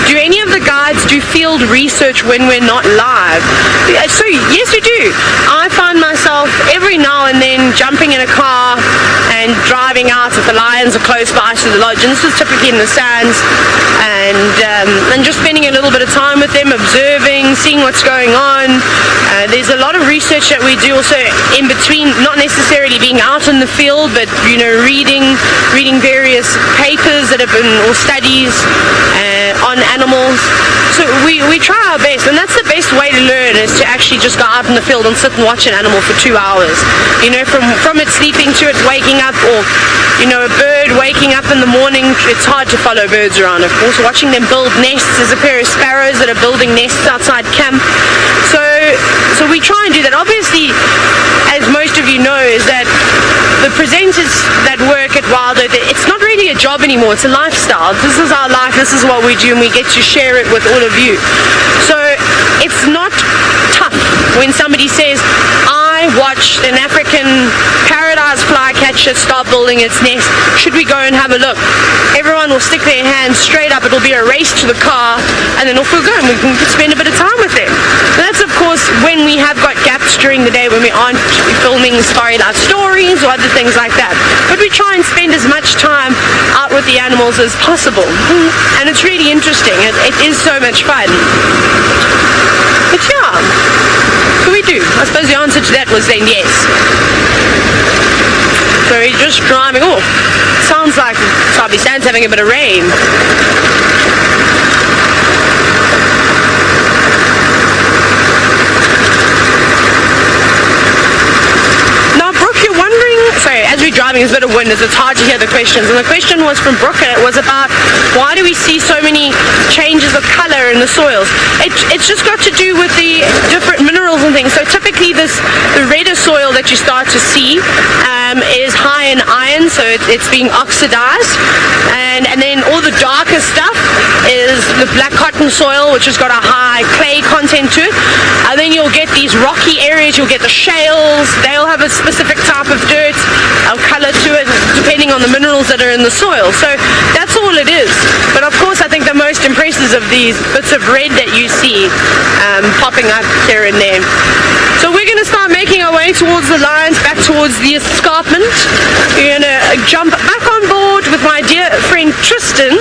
do any of the guides do field research when we're not live? So yes, we do. I find myself every now and then jumping in a car and driving out if the lions are close by to the lodge, and this was typically in the sands, and just spending a little bit of time with them, observing, seeing what's going on. There's a lot of research that we do also in between, not necessarily being out in the field, but reading various papers that have been, or studies on animals. So we try our best, and that's the best way to learn, is to actually just go out in the field and sit and watch an animal for 2 hours. From it sleeping to it waking up, or a bird waking up in the morning. It's hard to follow birds around, of course. Watching them build nests. There's a pair of sparrows that are building nests outside camp. So we try and do that. Obviously, as most of you know, is that the presenters that work at Wild Earth, it's not really a job anymore. It's a lifestyle. This is our life. This is what we do, and we get to share it with all of you. So it's not tough when somebody says, I watched an African paradise flycatcher start building its nest. Should we go and have a look? Everyone will stick their hands straight up. It'll be a race to the car, and then off we'll go, and we can spend a bit of time with them. That's, of course, when we have got gaps during the day when we aren't filming Safari Life stories or other things like that. But we try and spend as much time out with the animals as possible. And it's really interesting. It is so much fun. But yeah, so we do. I suppose the answer to that was then yes. So we're just driving. Oh, sounds like Sabi Sand's having a bit of rain. As we're driving, there's a bit of wind, it's hard to hear the questions. And the question was from Brooke, and it was about why do we see so many changes of color in the soils? It's just got to do with the different minerals and things. So typically the redder soil that you start to see is high in iron, so it's being oxidized. And then all the darker stuff is the black cotton soil, which has got a high clay content to it. And then you'll get these rocky areas, you'll get the shales, they'll have a specific type of dirt, color to it, depending on the minerals that are in the soil. So that's all it is. But of course, I think the most impressive of these bits of red that you see popping up here and there. So we're going to start making our way towards the lions, back towards the escarpment. We're going to jump back on board with my dear friend Tristan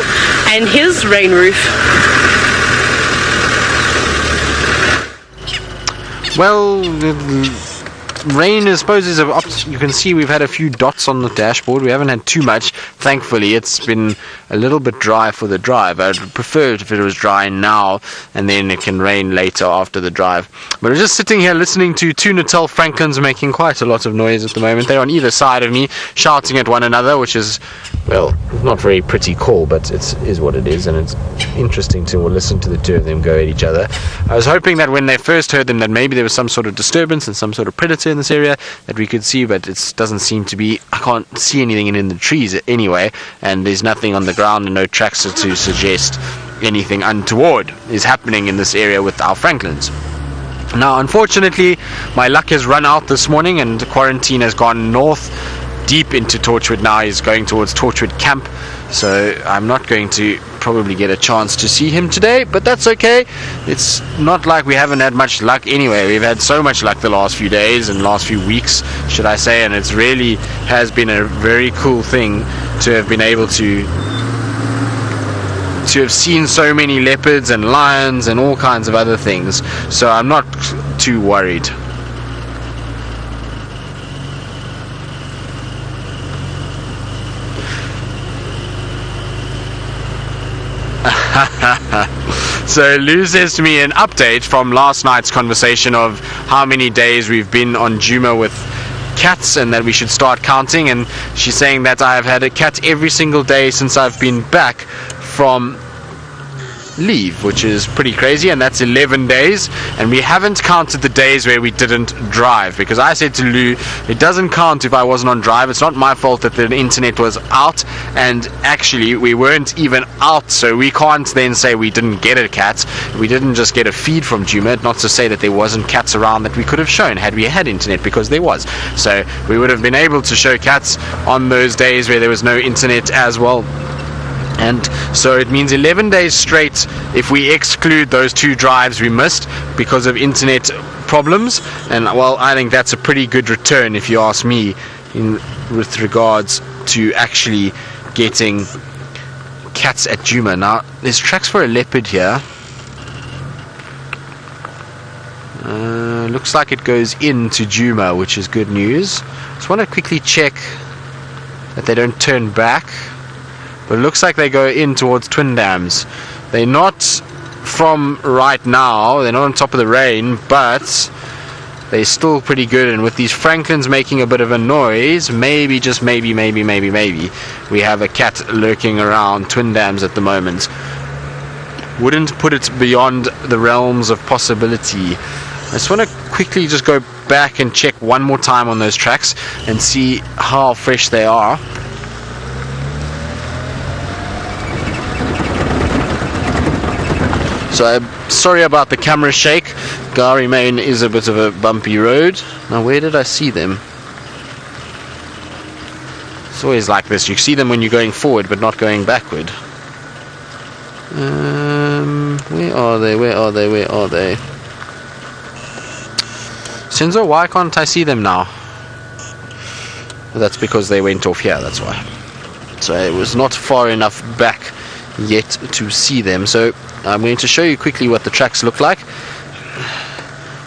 and his rain roof. Well, rain, I suppose, you can see we've had a few dots on the dashboard. We haven't had too much, thankfully. It's been a little bit dry for the drive. I'd prefer it if it was dry now, and then it can rain later after the drive. But we're just sitting here listening to two Natal Franklins making quite a lot of noise at the moment. They're on either side of me, shouting at one another, which is, well, not very pretty call, but it is what it is, and it's interesting to listen to the two of them go at each other. I was hoping that when they first heard them that maybe there was some sort of disturbance and some sort of predator in this area that we could see, but it doesn't seem to be. I can't see anything in the trees anyway, and there's nothing on the ground and no tracks to suggest anything untoward is happening in this area with our Franklins. Now, unfortunately, my luck has run out this morning, and quarantine has gone north, deep into Torchwood now. He's going towards Torchwood Camp, so I'm not going to probably get a chance to see him today, but that's okay. It's not like we haven't had much luck anyway. We've had so much luck the last few days and last few weeks, should I say, and it's really has been a very cool thing to have been able to have seen so many leopards and lions and all kinds of other things, so I'm not too worried. So Lou says to me an update from last night's conversation of how many days we've been on Djuma with cats and that we should start counting, and she's saying that I've had a cat every single day since I've been back from leave, which is pretty crazy, and that's 11 days, and we haven't counted the days where we didn't drive, because I said to Lou, it doesn't count if I wasn't on drive. It's not my fault that the internet was out, and actually we weren't even out, so we can't then say we didn't get a cat. We didn't just get a feed from Djuma, not to say that there wasn't cats around that we could have shown had we had internet, because there was. So we would have been able to show cats on those days where there was no internet as well. And so it means 11 days straight if we exclude those 2 drives we missed because of internet problems. And well, I think that's a pretty good return, if you ask me, with regards to actually getting cats at Djuma. Now there's tracks for a leopard here. Looks like it goes into Djuma, which is good news. Just want to quickly check that they don't turn back. But it looks like they go in towards Twin Dams. They're not from right now. They're not on top of the rain, but they're still pretty good. And with these Franklins making a bit of a noise, maybe, just maybe, we have a cat lurking around Twin Dams at the moment. Wouldn't put it beyond the realms of possibility. I just want to quickly just go back and check one more time on those tracks and see how fresh they are. So I'm sorry about the camera shake. Gari Main is a bit of a bumpy road. Now where did I see them? It's always like this. You see them when you're going forward but not going backward. Where are they? Senzo, why can't I see them now? Well, that's because they went off here, that's why. So it was not far enough back yet to see them. So I'm going to show you quickly what the tracks look like.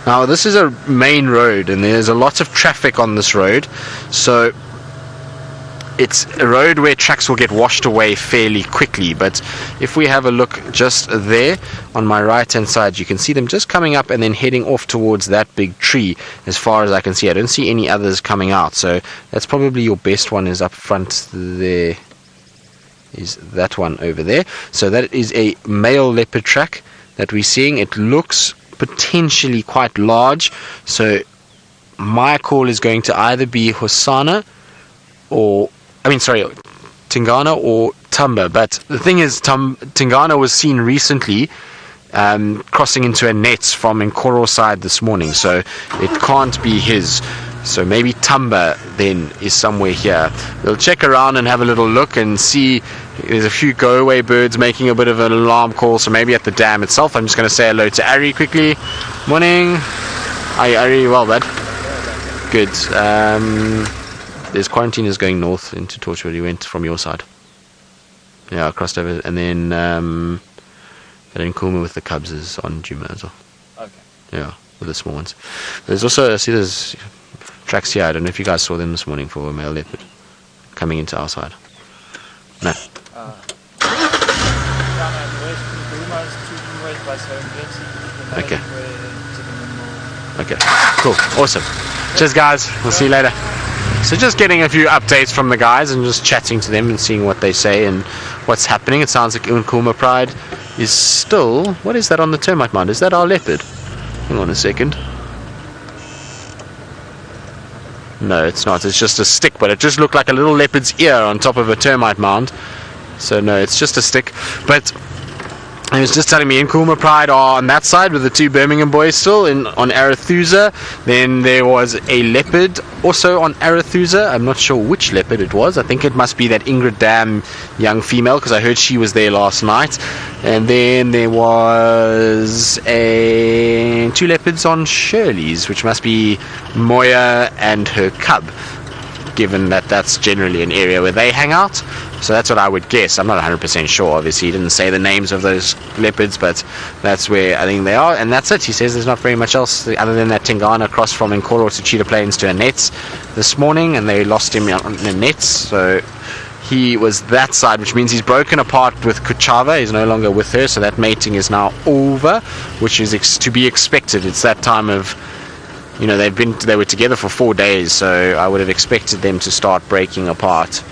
Now this is a main road and there's a lot of traffic on this road, so it's a road where tracks will get washed away fairly quickly. But if we have a look just there on my right hand side, you can see them just coming up and then heading off towards that big tree. As far as I can see, I don't see any others coming out, so that's probably your best one is up front there. Is that one over there. So that is a male leopard track that we're seeing. It looks potentially quite large, so my call is going to either be Hosana or Tingana or Tumba. But the thing is, Tingana was seen recently crossing into a net from Nkoro side this morning, so it can't be his. So maybe Tumba then is somewhere here. We'll check around and have a little look and see. There's a few go-away birds making a bit of an alarm call, so maybe at the dam itself. I'm just going to say hello to Ari quickly. Morning. Hi Ari, well bud. Good. There's quarantiners going north into Torchwood. He went from your side. Yeah, I crossed over, and then Nkuhuma with the cubs is on Djuma as well. Okay. Yeah, with the small ones. There's also, I see there's tracks here. I don't know if you guys saw them this morning for a male leopard coming into our side. No. Okay. Okay. Cool. Awesome. Cheers, guys. We'll see you later. So just getting a few updates from the guys and just chatting to them and seeing what they say and what's happening. It sounds like Nkuhuma Pride is still... What is that on the termite mound? Is that our leopard? Hang on a second. No, it's not. It's just a stick, but it just looked like a little leopard's ear on top of a termite mound. So no, it's just a stick. But He was just telling me Nkuhuma Pride are on that side with the two Birmingham boys still on Arethusa. Then there was a leopard also on Arethusa. I'm not sure which leopard it was. I think it must be that Ingrid Dam young female, because I heard she was there last night. And then there was two leopards on Shirley's, which must be Moya and her cub, given that that's generally an area where they hang out. So that's what I would guess. I'm not 100% sure. Obviously, he didn't say the names of those leopards, but that's where I think they are. And that's it. He says there's not very much else other than that Tingana crossed from Nkoro to Cheetah Plains to a nets this morning, and they lost him on the nets. So he was that side, which means he's broken apart with Kuchava. He's no longer with her, so that mating is now over, which is to be expected. It's that time of, they were together for 4 days, so I would have expected them to start breaking apart.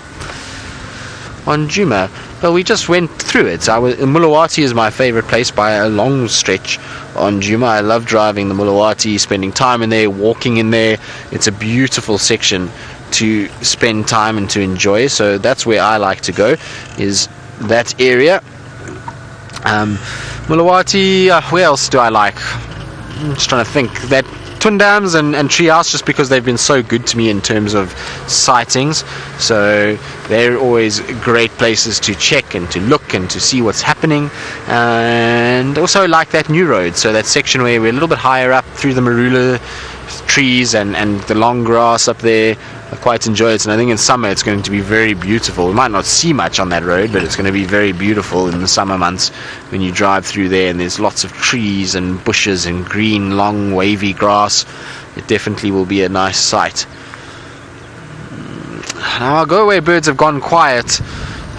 On Djuma, well, we just went through it. Mulawati is my favorite place by a long stretch on Djuma. I love driving the Mulawati, spending time in there, walking in there. It's a beautiful section to spend time and to enjoy, so that's where I like to go, is that area. Mulawati, where else do I like? I'm just trying to think. That Twin Dams and Treehouse, just because they've been so good to me in terms of sightings, so they're always great places to check and to look and to see what's happening. And also like that new road, so that section where we're a little bit higher up through the marula trees and the long grass up there. I quite enjoy it, and I think in summer it's going to be very beautiful. We might not see much on that road, but it's going to be very beautiful in the summer months when you drive through there and there's lots of trees and bushes and green, long, wavy grass. It definitely will be a nice sight. Now our go-away birds have gone quiet.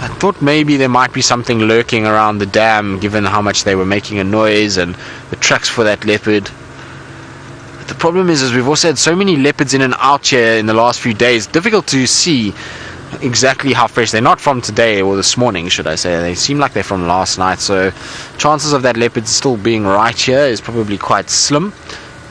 I thought maybe there might be something lurking around the dam, given how much they were making a noise and the tracks for that leopard. The problem is we've also had so many leopards in and out here in the last few days. Difficult to see exactly how fresh. They're not from today or this morning, should I say. They seem like they're from last night. So chances of that leopard still being right here is probably quite slim.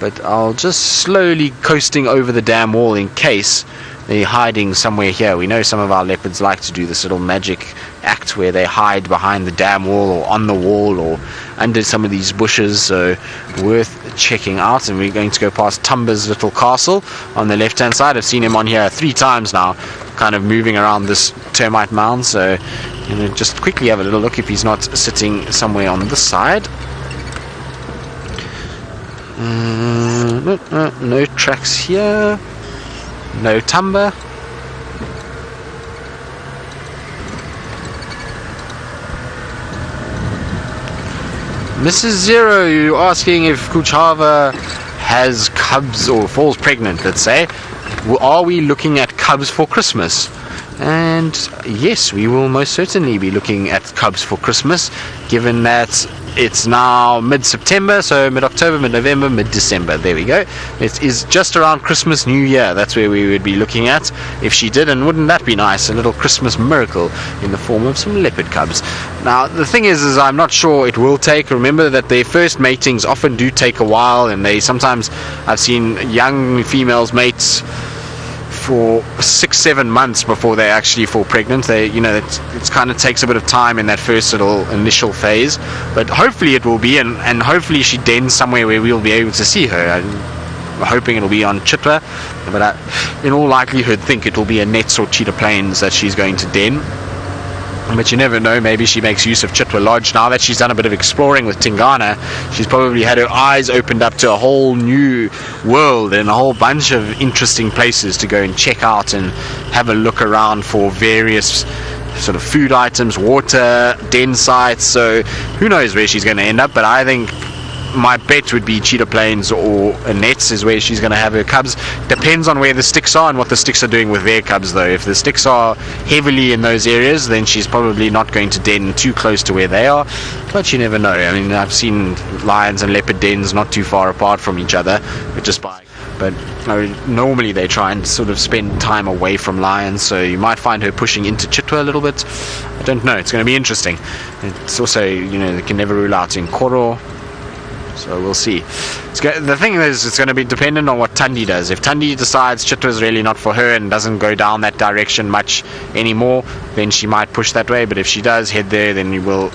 But I'll just slowly coasting over the dam wall in case they're hiding somewhere here. We know some of our leopards like to do this little magic act where they hide behind the dam wall or on the wall or under some of these bushes, so worth checking out. And we're going to go past Tumba's little castle on the left hand side. I've seen him on here 3 times now, kind of moving around this termite mound, so just quickly have a little look if he's not sitting somewhere on this side. No tracks here. No Tumba. Mrs. Zero, you're asking if Kuchava has cubs or falls pregnant, let's say. Are we looking at cubs for Christmas? And yes, we will most certainly be looking at cubs for Christmas, given that it's now mid-September, so mid-October, mid-November, mid-December. There we go. It is just around Christmas, New Year. That's where we would be looking at if she did, and wouldn't that be nice? A little Christmas miracle in the form of some leopard cubs. Now, the thing is I'm not sure it will take. Remember that their first matings often do take a while, and sometimes I've seen young females mate for 6-7 months before they actually fall pregnant. It kind of takes a bit of time in that first little initial phase, but hopefully it will be, and hopefully she dens somewhere where we'll be able to see her. I'm hoping it'll be on Chitwa, but I, in all likelihood, think it will be a Nets or Cheetah Plains that she's going to den. But you never know, maybe she makes use of Chitwa Lodge. Now that she's done a bit of exploring with Tingana, she's probably had her eyes opened up to a whole new world and a whole bunch of interesting places to go and check out and have a look around for various sort of food items, water, den sites. So who knows where she's going to end up, but I think my bet would be Cheetah Plains or Nets is where she's going to have her cubs. Depends on where the sticks are and what the sticks are doing with their cubs, though. If the sticks are heavily in those areas, then she's probably not going to den too close to where they are, but you never know. I mean, I've seen lions and leopard dens not too far apart from each other, but normally they try and sort of spend time away from lions, so you might find her pushing into Chitwa a little bit. I don't know. It's going to be interesting. It's also, you can never rule out Nkoro. So we'll see. The thing is, it's going to be dependent on what Tundi does. If Tundi decides Chitwa is really not for her and doesn't go down that direction much anymore, then she might push that way. But if she does head there, then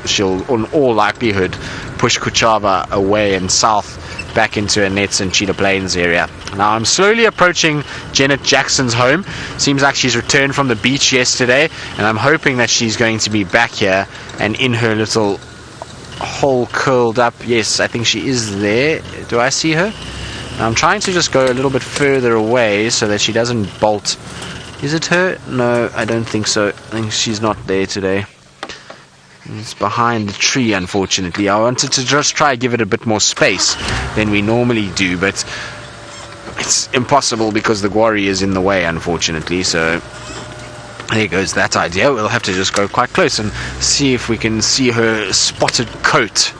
she'll, in all likelihood, push Kuchava away and south back into her nets and Cheetah Plains area. Now I'm slowly approaching Janet Jackson's home. Seems like she's returned from the beach yesterday, and I'm hoping that she's going to be back here and in her little hole curled up. Yes, I think she is there. Do I see her? I'm trying to just go a little bit further away so that she doesn't bolt. Is it her? No, I don't think so. I think she's not there today. It's behind the tree, unfortunately. I wanted to just try and give it a bit more space than we normally do, but it's impossible because the quarry is in the way, unfortunately. So there goes that idea. We'll have to just go quite close and see if we can see her spotted coat.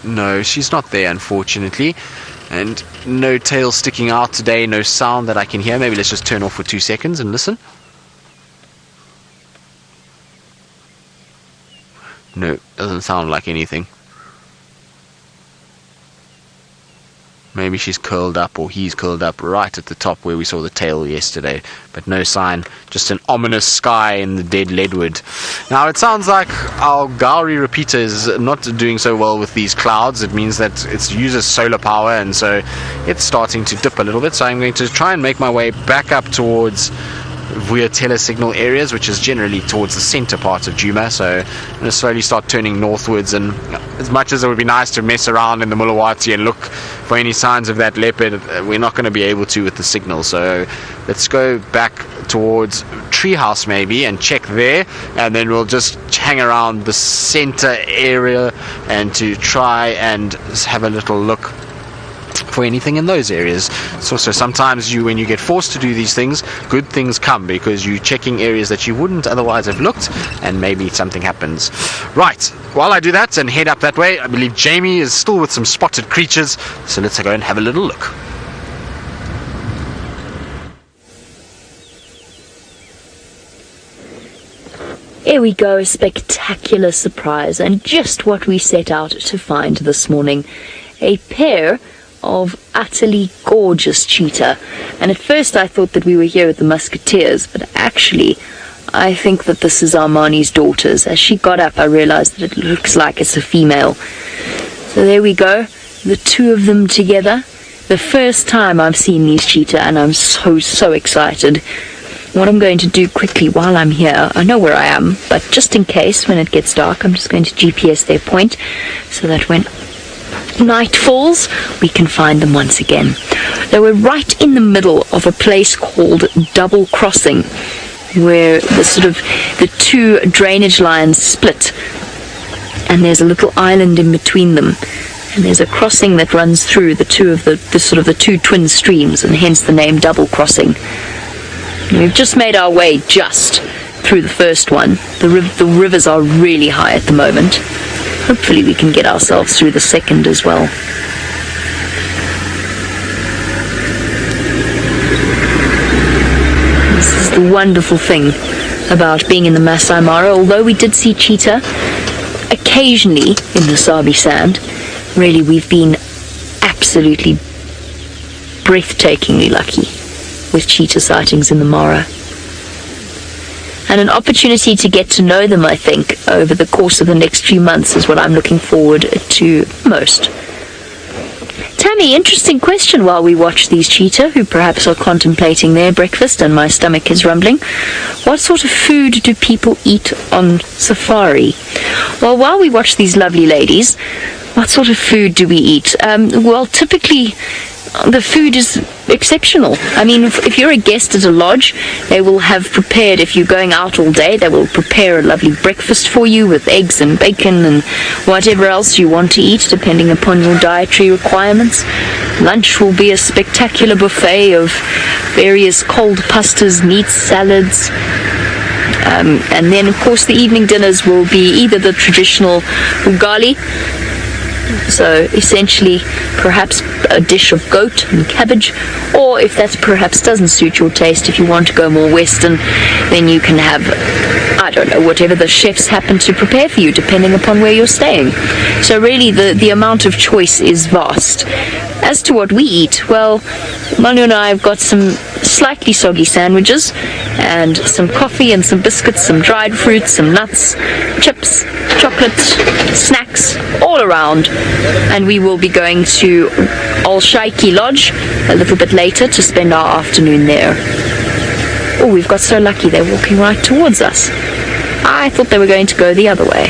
No, she's not there, unfortunately. And no tail sticking out today, no sound that I can hear. Maybe let's just turn off for 2 seconds and listen. No, doesn't sound like anything. Maybe she's curled up, or he's curled up right at the top where we saw the tail yesterday. But no sign, just an ominous sky in the dead leadwood. Now it sounds like our Gowrie repeater is not doing so well with these clouds. It means that it uses solar power, and so it's starting to dip a little bit. So I'm going to try and make my way back up towards via telesignal areas, which is generally towards the center part of Djuma. So I'm going to slowly start turning northwards, and as much as it would be nice to mess around in the Mulawati and look for any signs of that leopard, we're not going to be able to with the signal. So let's go back towards Treehouse maybe and check there, and then we'll just hang around the center area and to try and have a little look for anything in those areas. So sometimes when you get forced to do these things, good things come, because you're checking areas that you wouldn't otherwise have looked, and maybe something happens. Right, while I do that and head up that way, I believe Jamie is still with some spotted creatures, so let's go and have a little look. Here we go, a spectacular surprise, and just what we set out to find this morning. A pair of utterly gorgeous cheetah. And at first I thought that we were here at the Musketeers, but actually I think that this is Armani's daughters. As she got up, I realized that it looks like it's a female. So there we go, the two of them together. The first time I've seen these cheetah, and I'm so excited. What I'm going to do quickly while I'm here, I know where I am, but just in case when it gets dark, I'm just going to GPS their point so that when night falls, we can find them once again. They were right in the middle of a place called Double Crossing, where the two drainage lines split, and there's a little island in between them, and there's a crossing that runs through the two twin streams, and hence the name Double Crossing. And we've just made our way just through the first one. The rivers are really high at the moment. Hopefully we can get ourselves through the second as well. This is the wonderful thing about being in the Masai Mara. Although we did see cheetah occasionally in the Sabi sand, really we've been absolutely breathtakingly lucky with cheetah sightings in the Mara. And an opportunity to get to know them, I think, over the course of the next few months is what I'm looking forward to most. Tammy, interesting question while we watch these cheetah, who perhaps are contemplating their breakfast, and my stomach is rumbling. What sort of food do people eat on safari? Well, while we watch these lovely ladies, what sort of food do we eat? Well, typically the food is exceptional. I mean, if you're a guest at a lodge, they will have prepared, if you're going out all day, they will prepare a lovely breakfast for you with eggs and bacon and whatever else you want to eat, depending upon your dietary requirements. Lunch will be a spectacular buffet of various cold pastas, meats, salads. And then, of course, the evening dinners will be either the traditional ugali, so essentially perhaps a dish of goat and cabbage, or if that perhaps doesn't suit your taste, if you want to go more western, then you can have I don't know, whatever the chefs happen to prepare for you, depending upon where you're staying. So really, the amount of choice is vast. As to what we eat, well, Manu and I have got some slightly soggy sandwiches, and some coffee and some biscuits, some dried fruits, some nuts, chips, chocolate, snacks, all around. And we will be going to Al Shaiki Lodge a little bit later to spend our afternoon there. Oh, we've got so lucky, they're walking right towards us. I thought they were going to go the other way.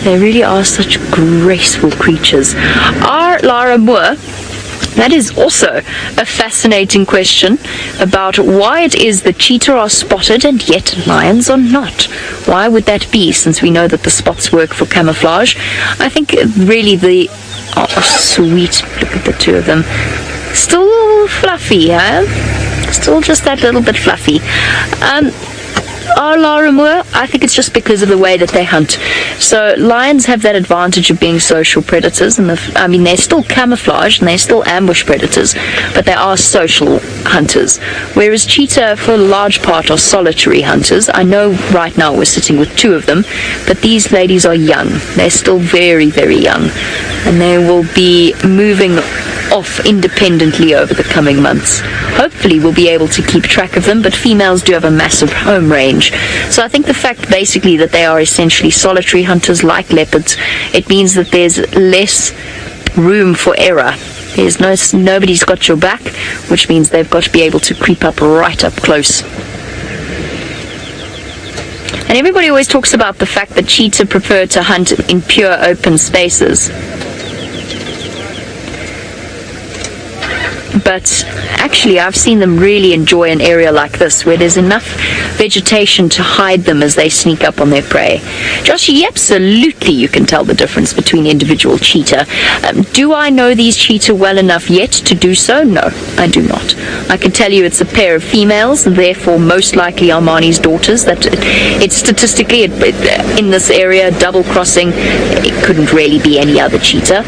They really are such graceful creatures. Are Lara Moore? That is also a fascinating question about why it is that cheetah are spotted and yet lions are not. Why would that be, since we know that the spots work for camouflage? I think really sweet, look at the two of them. Still fluffy, huh? Still just that little bit fluffy. Are Lara Moore? I think it's just because of the way that they hunt. So lions have that advantage of being social predators, and they're still camouflaged and they're still ambush predators, but they are social hunters. Whereas cheetah, for a large part, are solitary hunters. I know right now we're sitting with two of them, but these ladies are young. They're still very, very young, and they will be moving off independently over the coming months. Hopefully we'll be able to keep track of them, but females do have a massive home range. So I think the fact basically that they are essentially solitary hunters like leopards, it means that there's less room for error. Nobody's got your back, which means they've got to be able to creep up right up close. And everybody always talks about the fact that cheetah prefer to hunt in pure open spaces. But actually I've seen them really enjoy an area like this where there's enough vegetation to hide them as they sneak up on their prey. Joshi, absolutely you can tell the difference between individual cheetah. Do I know these cheetah well enough yet to do so? No, I do not. I can tell you it's a pair of females, and therefore most likely Armani's daughters. That it's statistically in this area, double crossing, it couldn't really be any other cheetah.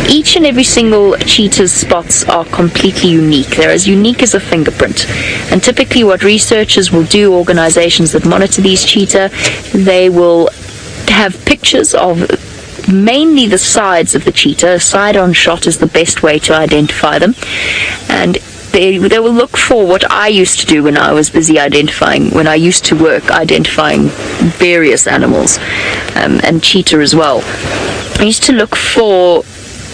Each and every single cheetah's spots are completely unique. They're as unique as a fingerprint. And typically what researchers will do, organizations that monitor these cheetah, they will have pictures of mainly the sides of the cheetah. A side-on shot is the best way to identify them. And they will look for what I used to do when I was busy when I used to work identifying various animals, and cheetah as well. I used to look for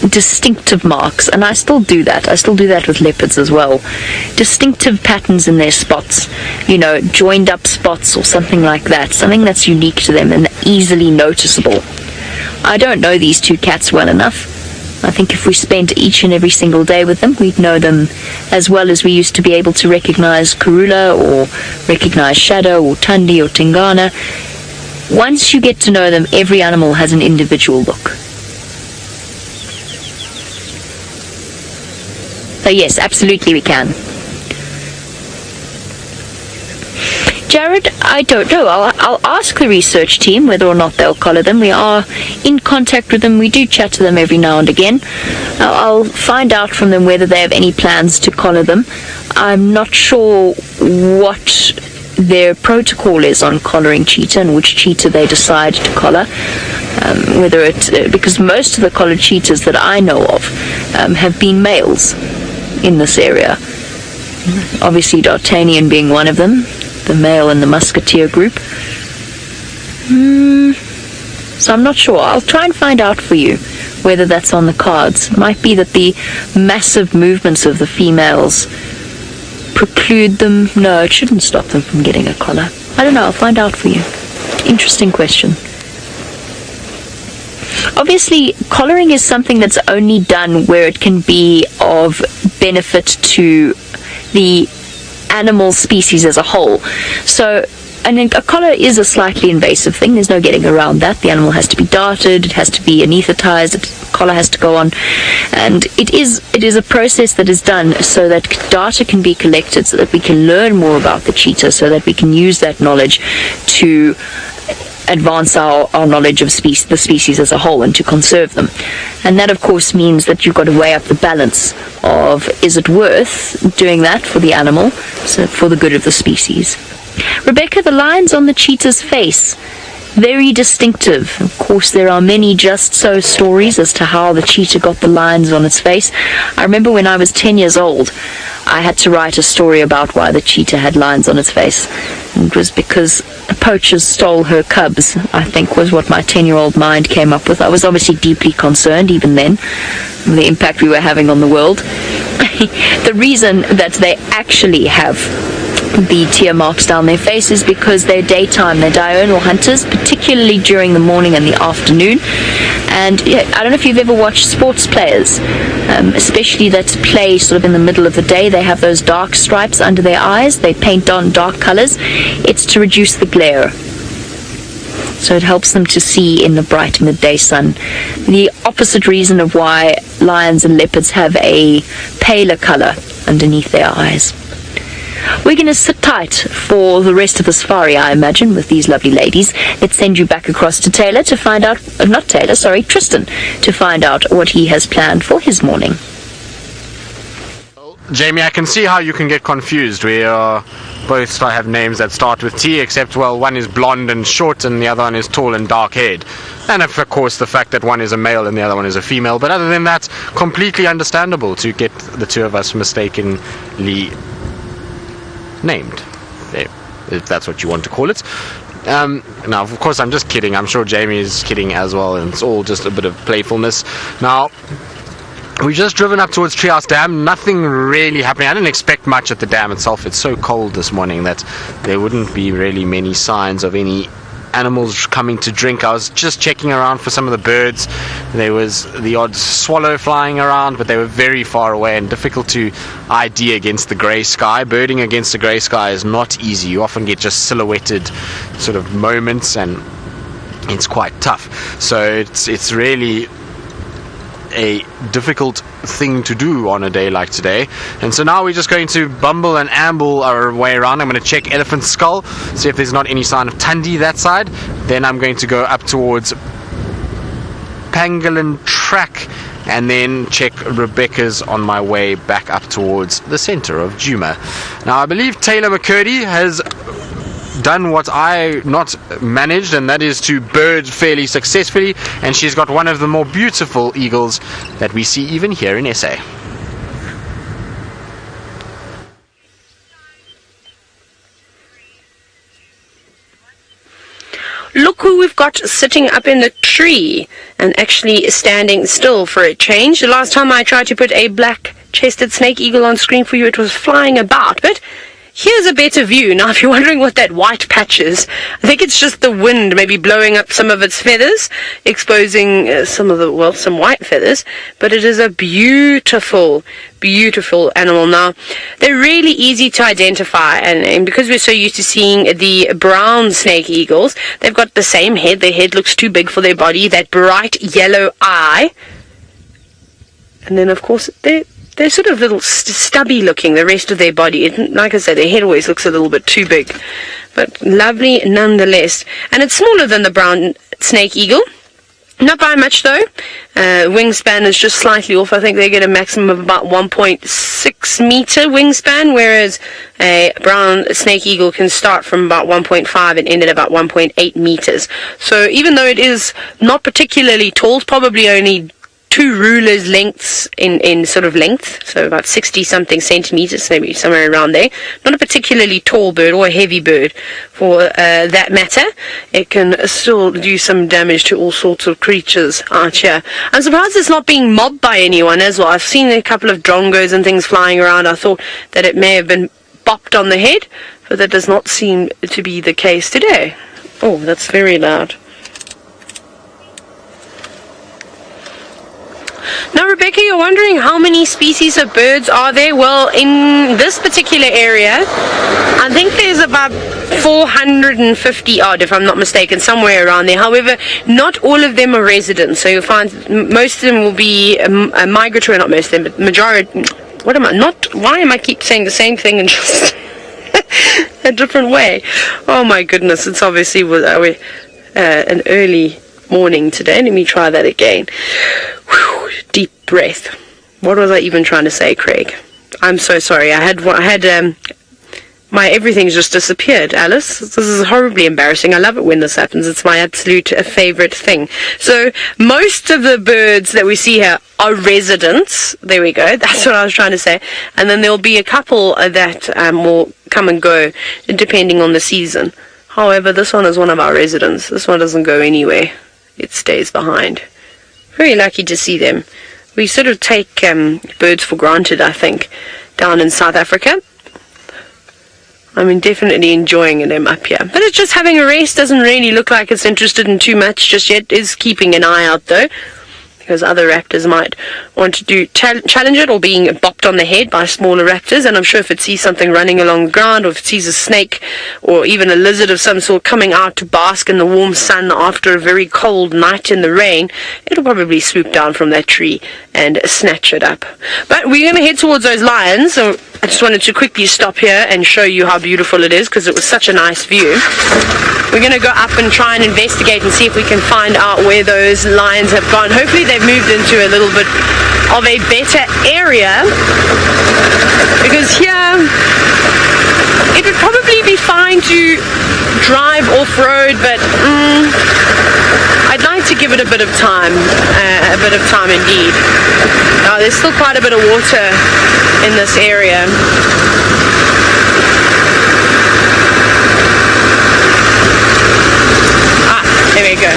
distinctive marks, and I still do that. I still do that with leopards as well. Distinctive patterns in their spots, joined up spots or something like that. Something that's unique to them and easily noticeable. I don't know these two cats well enough. I think if we spent each and every single day with them, we'd know them as well as we used to be able to recognize Karula or recognize Shadow or Tundi or Tingana. Once you get to know them, every animal has an individual look. So yes, absolutely we can. Jared, I don't know. I'll ask the research team whether or not they'll collar them. We are in contact with them. We do chat to them every now and again. I'll find out from them whether they have any plans to collar them. I'm not sure what their protocol is on collaring cheetah and which cheetah they decide to collar. Because most of the collared cheetahs that I know of have been males in this area. Obviously D'Artagnan being one of them, the male in the musketeer group. So I'm not sure. I'll try and find out for you whether that's on the cards. It might be that the massive movements of the females preclude them. No, it shouldn't stop them from getting a collar. I don't know. I'll find out for you. Interesting question. Obviously, collaring is something that's only done where it can be of benefit to the animal species as a whole. So, a collar is a slightly invasive thing. There's no getting around that. The animal has to be darted, it has to be anesthetized, the collar has to go on, and it is a process that is done so that data can be collected, so that we can learn more about the cheetah, so that we can use that knowledge to advance our knowledge of the species as a whole and to conserve them. And that, of course, means that you've got to weigh up the balance of, is it worth doing that for the animal, so for the good of the species? Rebecca, the lines on the cheetah's face, very distinctive. Of course, there are many just so stories as to how the cheetah got the lines on its face. I remember when I was 10 years old, I had to write a story about why the cheetah had lines on its face. And it was because poachers stole her cubs, I think, was what my 10-year-old mind came up with. I was obviously deeply concerned, even then, of the impact we were having on the world. The reason that they actually have the tear marks down their faces because they're diurnal hunters, particularly during the morning and the afternoon. And yeah, I don't know if you've ever watched sports players, especially that play sort of in the middle of the day. They have those dark stripes under their eyes. They paint on dark colors. It's to reduce the glare. So it helps them to see in the bright midday sun. The opposite reason of why lions and leopards have a paler color underneath their eyes. We're going to sit tight for the rest of the safari, I imagine, with these lovely ladies. Let's send you back across to Taylor to find out, Tristan, to find out what he has planned for his morning. Jamie, I can see how you can get confused. We both have names that start with T, except, well, one is blonde and short and the other one is tall and dark-haired. And of course the fact that one is a male and the other one is a female. But other than that, completely understandable to get the two of us mistakenly named, if that's what you want to call it. Now, of course, I'm just kidding. I'm sure Jamie is kidding as well, and it's all just a bit of playfulness. Now, we've just driven up towards Treehouse Dam. Nothing really happening. I didn't expect much at the dam itself. It's so cold this morning that there wouldn't be really many signs of any animals coming to drink. I was just checking around for some of the birds. There was the odd swallow flying around, but they were very far away and difficult to ID against the grey sky. Birding against the grey sky is not easy. You often get just silhouetted sort of moments, and it's quite tough. So it's really a difficult thing to do on a day like today. And so now we're just going to bumble and amble our way around. I'm going to check Elephant Skull, see if there's not any sign of Tundi that side. Then I'm going to go up towards Pangolin Track and then check Rebecca's on my way back up towards the center of Djuma. Now I believe Taylor McCurdy has done what I not managed, and that is to bird fairly successfully, and she's got one of the more beautiful eagles that we see even here in SA. Look who we've got sitting up in the tree and actually standing still for a change. The last time I tried to put a black-chested snake eagle on screen for you, it was flying about, but here's a better view. Now, if you're wondering what that white patch is, I think it's just the wind maybe blowing up some of its feathers, exposing some white feathers, but it is a beautiful, beautiful animal. Now, they're really easy to identify, and because we're so used to seeing the brown snake eagles, they've got the same head. Their head looks too big for their body, that bright yellow eye, and then, of course, they're sort of little stubby looking, the rest of their body. Like I said, their head always looks a little bit too big, but lovely nonetheless. And it's smaller than the brown snake eagle. Not by much though. Wingspan is just slightly off. I think they get a maximum of about 1.6 meter wingspan, whereas a brown snake eagle can start from about 1.5 and end at about 1.8 meters. So even though it is not particularly tall, it's probably only 2 rulers lengths in sort of length, so about 60 something centimeters, maybe somewhere around there. Not a particularly tall bird or a heavy bird for that matter. It can still do some damage to all sorts of creatures out here. I'm surprised it's not being mobbed by anyone as well. I've seen a couple of drongos and things flying around. I thought that it may have been bopped on the head, but that does not seem to be the case today. Oh, that's very loud. Now, Rebecca, you're wondering how many species of birds are there? Well, in this particular area, I think there's about 450 odd, if I'm not mistaken, somewhere around there. However, not all of them are residents, so you'll find most of them will be migratory, not most of them, but majority. Why am I keep saying the same thing in just a different way? Oh my goodness, it's obviously an early morning today. Let me try that again. Whew, deep breath. What was I even trying to say, Craig? I'm so sorry. My everything's just disappeared, Alice. This is horribly embarrassing. I love it when this happens. It's my absolute favorite thing. So most of the birds that we see here are residents. There we go. That's what I was trying to say. And then there'll be a couple that will come and go depending on the season. However, this one is one of our residents. This one doesn't go anywhere. It stays behind. Very lucky to see them. We sort of take birds for granted, I think, down in South Africa. I'm definitely enjoying them up here. But it's just having a rest. Doesn't really look like it's interested in too much just yet. Is keeping an eye out, though, because other raptors might want to challenge it, or being bopped on the head by smaller raptors. And I'm sure if it sees something running along the ground, or if it sees a snake or even a lizard of some sort coming out to bask in the warm sun after a very cold night in the rain, it'll probably swoop down from that tree and snatch it up. But we're going to head towards those lions. So I just wanted to quickly stop here and show you how beautiful it is, because it was such a nice view. We're going to go up and try and investigate and see if we can find out where those lions have gone. Hopefully they've moved into a little bit of a better area, because here it would probably be fine to drive off-road, but I'd like to give it a bit of time indeed. Now there's still quite a bit of water in this area. There we go.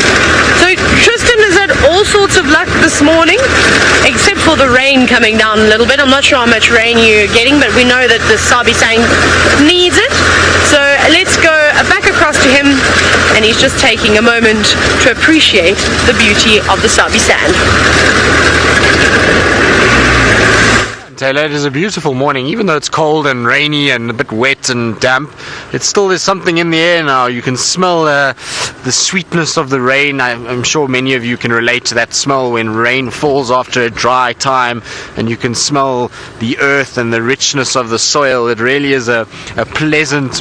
So Tristan has had all sorts of luck this morning, except for the rain coming down a little bit. I'm not sure how much rain you're getting, but we know that the Sabi sang needs it. So let's go back across to him, and he's just taking a moment to appreciate the beauty of the Sabi sand. Tayla, it is a beautiful morning. Even though it's cold and rainy and a bit wet and damp, it still is something in the air now. You can smell the sweetness of the rain. I'm sure many of you can relate to that smell when rain falls after a dry time, and you can smell the earth and the richness of the soil. It really is a pleasant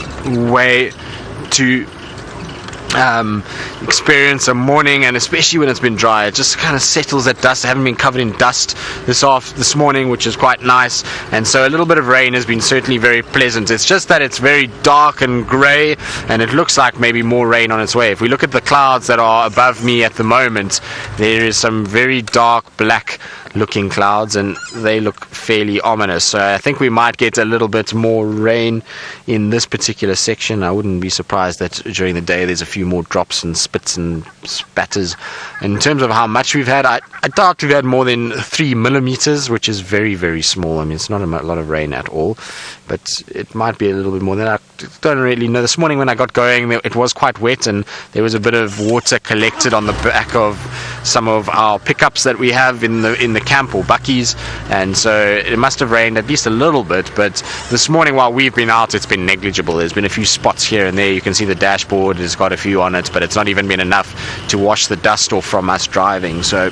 way to experience a morning, and especially when it's been dry. It just kind of settles that dust. I haven't been covered in dust this morning, which is quite nice, and so a little bit of rain has been certainly very pleasant. It's just that it's very dark and grey, and it looks like maybe more rain on its way. If we look at the clouds that are above me at the moment, there is some very dark black looking clouds, and they look fairly ominous. So I think we might get a little bit more rain in this particular section. I wouldn't be surprised that during the day there's a few more drops and spits and spatters. In terms of how much we've had, I doubt we've had more than 3 millimeters, which is very, very small. I mean, it's not a lot of rain at all, but it might be a little bit more than that. I don't really know. This morning when I got going, it was quite wet, and there was a bit of water collected on the back of some of our pickups that we have in the camp, or buckies, and so it must have rained at least a little bit. But this morning while we've been out, it's been negligible. There's been a few spots here and there. You can see the dashboard has got a few on it, but it's not even been enough to wash the dust off from us driving. So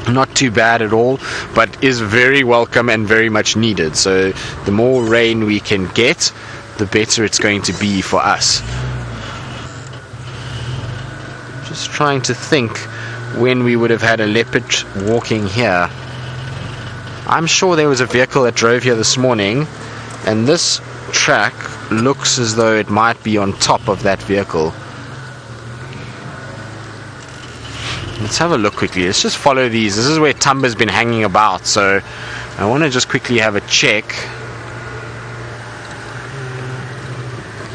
not too bad at all, but is very welcome and very much needed. So the more rain we can get, the better it's going to be for us. Just trying to think when we would have had a leopard walking here. I'm sure there was a vehicle that drove here this morning, and this track looks as though it might be on top of that vehicle. Let's have a look quickly. Let's just follow these. This is where Tumba's been hanging about, so I want to just quickly have a check.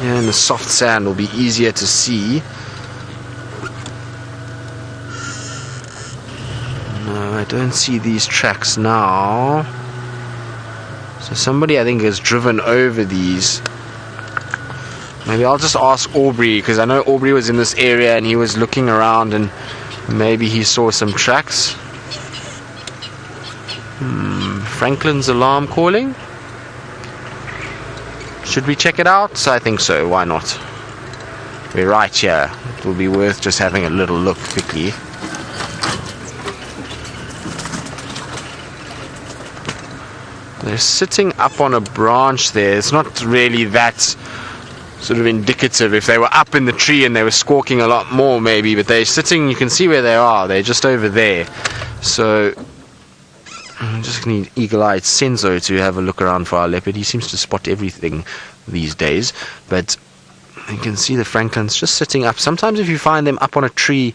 Yeah, and the soft sand will be easier to see. No, I don't see these tracks now. So somebody, I think, has driven over these. Maybe I'll just ask Aubrey, because I know Aubrey was in this area and he was looking around and maybe he saw some tracks. Franklin's alarm calling. Should we check it out? So I think so. Why not? We're right here. It will be worth just having a little look quickly. They're sitting up on a branch there. It's not really that sort of indicative. If they were up in the tree and they were squawking a lot more maybe, but they're sitting, you can see where they are, they're just over there. So I just need eagle-eyed Senzo to have a look around for our leopard. He seems to spot everything these days, but you can see the Franklins just sitting up. Sometimes if you find them up on a tree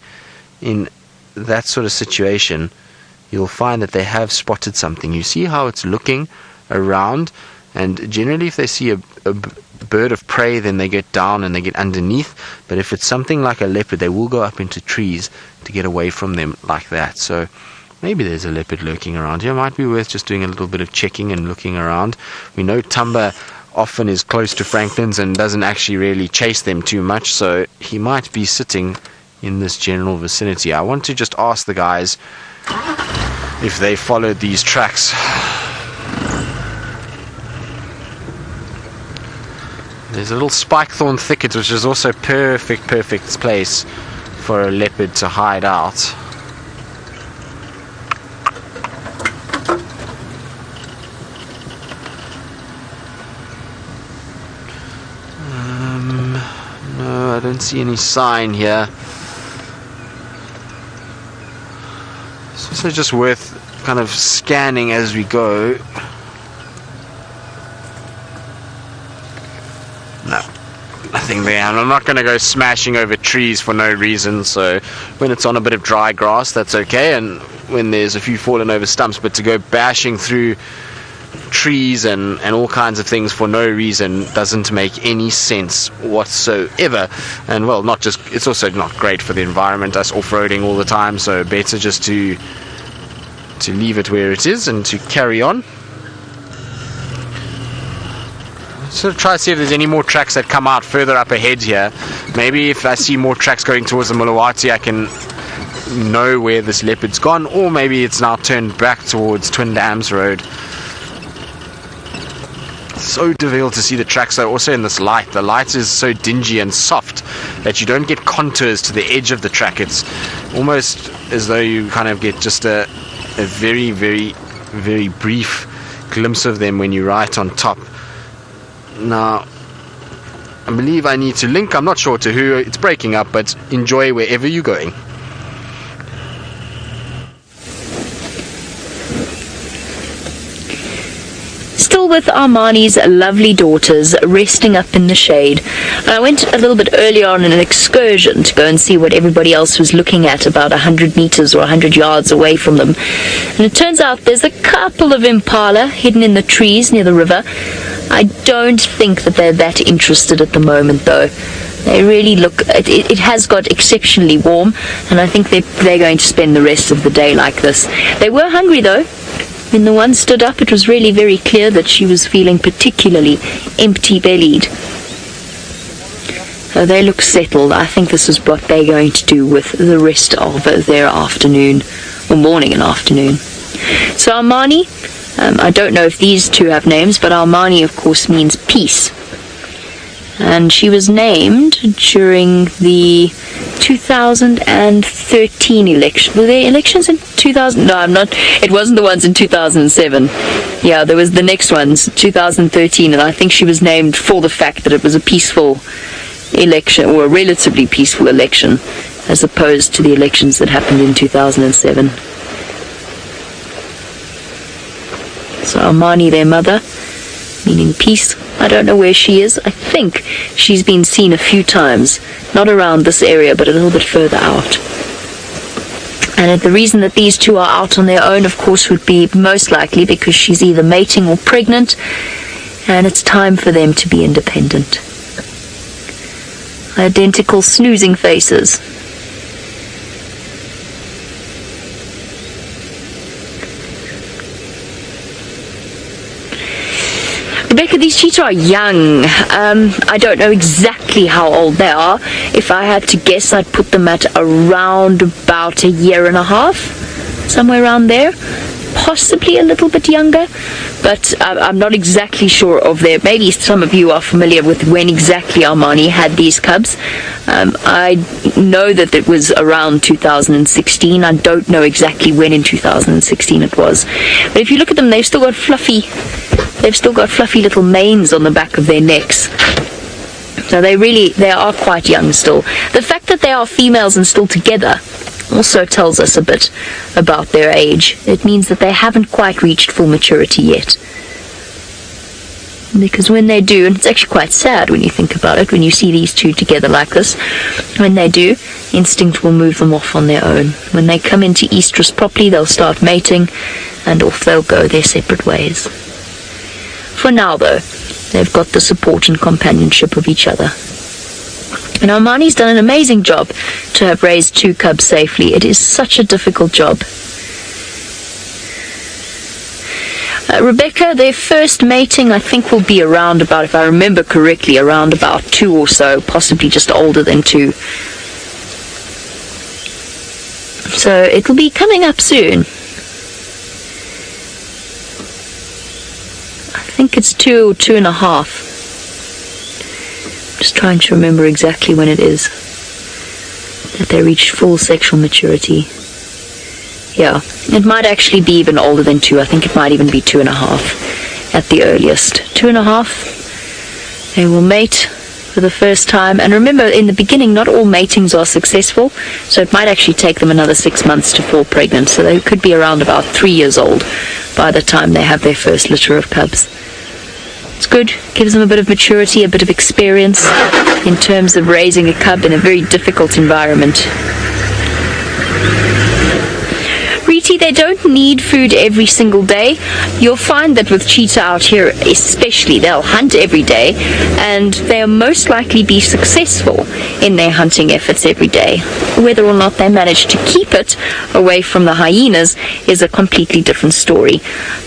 in that sort of situation, you'll find that they have spotted something. You see how it's looking around, and generally if they see a bird of prey, then they get down and they get underneath. But if it's something like a leopard, they will go up into trees to get away from them like that. So maybe there's a leopard lurking around here. Might be worth just doing a little bit of checking and looking around. We know Tumba often is close to Franklins and doesn't actually really chase them too much, so he might be sitting in this general vicinity. I want to just ask the guys if they followed these tracks. There's a little spike thorn thicket, which is also perfect place for a leopard to hide out. No, I don't see any sign here. It's also just worth kind of scanning as we go. No, nothing there. And I'm not going to go smashing over trees for no reason, so when it's on a bit of dry grass, that's okay, and when there's a few fallen over stumps, but to go bashing through trees and all kinds of things for no reason doesn't make any sense whatsoever. And well, not just, it's also not great for the environment, us off-roading all the time, so better just to leave it where it is and to carry on. So try to see if there's any more tracks that come out further up ahead here. Maybe if I see more tracks going towards the Mulawati, I can know where this leopard's gone, or maybe it's now turned back towards Twin Dams Road. So difficult to see the tracks though, also in this light. The light is so dingy and soft that you don't get contours to the edge of the track. It's almost as though you kind of get just a very brief glimpse of them when you're right on top. Now, I believe I need to link, I'm not sure to who, it's breaking up, but enjoy wherever you're going. Still with Armani's lovely daughters, resting up in the shade. And I went a little bit earlier on an excursion to go and see what everybody else was looking at about 100 meters or 100 yards away from them. And it turns out there's a couple of impala hidden in the trees near the river. I don't think that they're that interested at the moment though. They really look, it has got exceptionally warm, and I think they're going to spend the rest of the day like this. They were hungry though. When the one stood up, it was really very clear that she was feeling particularly empty-bellied. So they look settled. I think this is what they're going to do with the rest of their afternoon, or morning and afternoon. So Armani, I don't know if these two have names, but Armani of course means peace. And she was named during the 2013 election. Were there elections in 2000? No, it wasn't the ones in 2007. Yeah, there was the next ones, 2013, and I think she was named for the fact that it was a peaceful election, or a relatively peaceful election, as opposed to the elections that happened in 2007. So Armani, their mother, meaning peace. I don't know where she is. I think she's been seen a few times, not around this area, but a little bit further out. And the reason that these two are out on their own, of course, would be most likely because she's either mating or pregnant, and it's time for them to be independent. Identical snoozing faces. Rebecca, these cheetah are young. I don't know exactly how old they are. If I had to guess, I'd put them at around about a year and a half, somewhere around there. Possibly a little bit younger, but I'm not exactly sure of their. Maybe some of you are familiar with when exactly Armani had these cubs. I know that it was around 2016. I don't know exactly when in 2016 it was. But if you look at them, they've still got fluffy little manes on the back of their necks. So they are quite young still. The fact that they are females and still together also tells us a bit about their age. It means that they haven't quite reached full maturity yet. Because when they do, and it's actually quite sad when you think about it, when you see these two together like this, when they do, instinct will move them off on their own. When they come into estrus properly, they'll start mating, and off they'll go their separate ways. For now, though, they've got the support and companionship of each other. And Armani's done an amazing job to have raised 2 cubs safely. It is such a difficult job. Rebecca, their first mating, I think, will be around about, if I remember correctly, around about 2 or so, possibly just older than 2. So it'll be coming up soon. I think it's 2 or 2.5. Just trying to remember exactly when it is that they reach full sexual maturity. Yeah, it might actually be even older than 2. I think it might even be 2.5 at the earliest. 2.5, they will mate for the first time. And remember, in the beginning, not all matings are successful, so it might actually take them another 6 months to fall pregnant. So they could be around about 3 years old by the time they have their first litter of cubs. It's good, gives them a bit of maturity, a bit of experience in terms of raising a cub in a very difficult environment. Reeti, they don't need food every single day. You'll find that with Cheetah out here especially, they'll hunt every day, and they'll most likely be successful in their hunting efforts every day. Whether or not they manage to keep it away from the hyenas is a completely different story.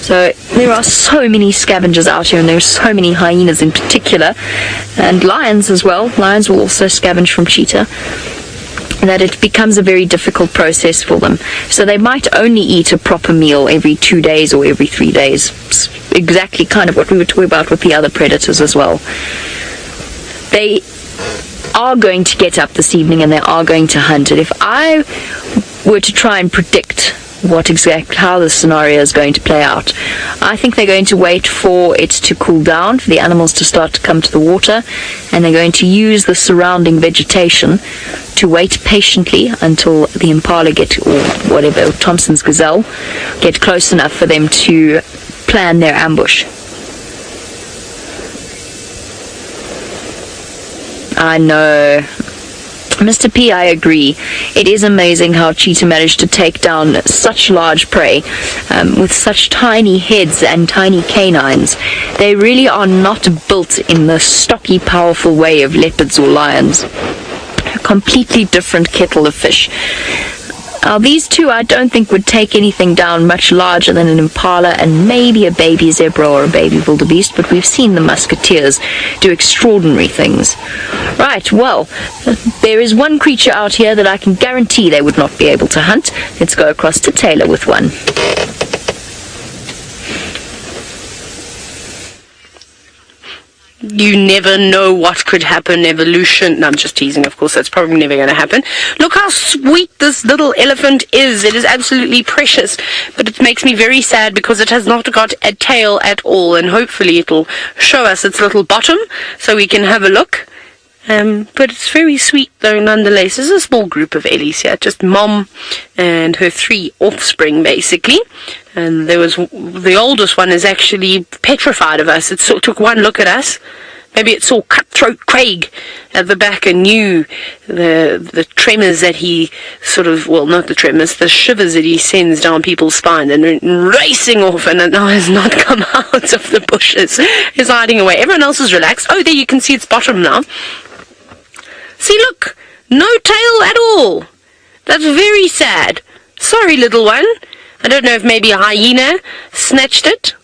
So there are so many scavengers out here, and there are so many hyenas in particular, and lions as well. Lions will also scavenge from Cheetah, that it becomes a very difficult process for them. So they might only eat a proper meal every 2 days or every 3 days. It's exactly kind of what we were talking about with the other predators as well. They are going to get up this evening and they are going to hunt. And if I were to try and predict how the scenario is going to play out, I think they're going to wait for it to cool down, for the animals to start to come to the water, and they're going to use the surrounding vegetation to wait patiently until the impala or Thompson's gazelle get close enough for them to plan their ambush. I know. Mr. P, I agree. It is amazing how Cheetah managed to take down such large prey with such tiny heads and tiny canines. They really are not built in the stocky, powerful way of leopards or lions. A completely different kettle of fish. These two I don't think would take anything down much larger than an impala and maybe a baby zebra or a baby wildebeest, but we've seen the musketeers do extraordinary things. Right, well, there is one creature out here that I can guarantee they would not be able to hunt. Let's go across to Tayla with one. You never know what could happen. Evolution. No, I'm just teasing, of course. That's probably never going to happen. Look how sweet this little elephant is. It is absolutely precious. But it makes me very sad because it has not got a tail at all. And hopefully it'll show us its little bottom so we can have a look. But it's very sweet though nonetheless. There's a small group of Ellies here, just mom and her 3 offspring basically. And the oldest one is actually petrified of us. It sort of took one look at us. Maybe it saw Cutthroat Craig at the back and knew the tremors that he not the tremors, the shivers that he sends down people's spine, and racing off, and now has not come out of the bushes. Is hiding away. Everyone else is relaxed. Oh, there you can see its bottom now. See, look, no tail at all. That's very sad. Sorry, little one. I don't know if maybe a hyena snatched it.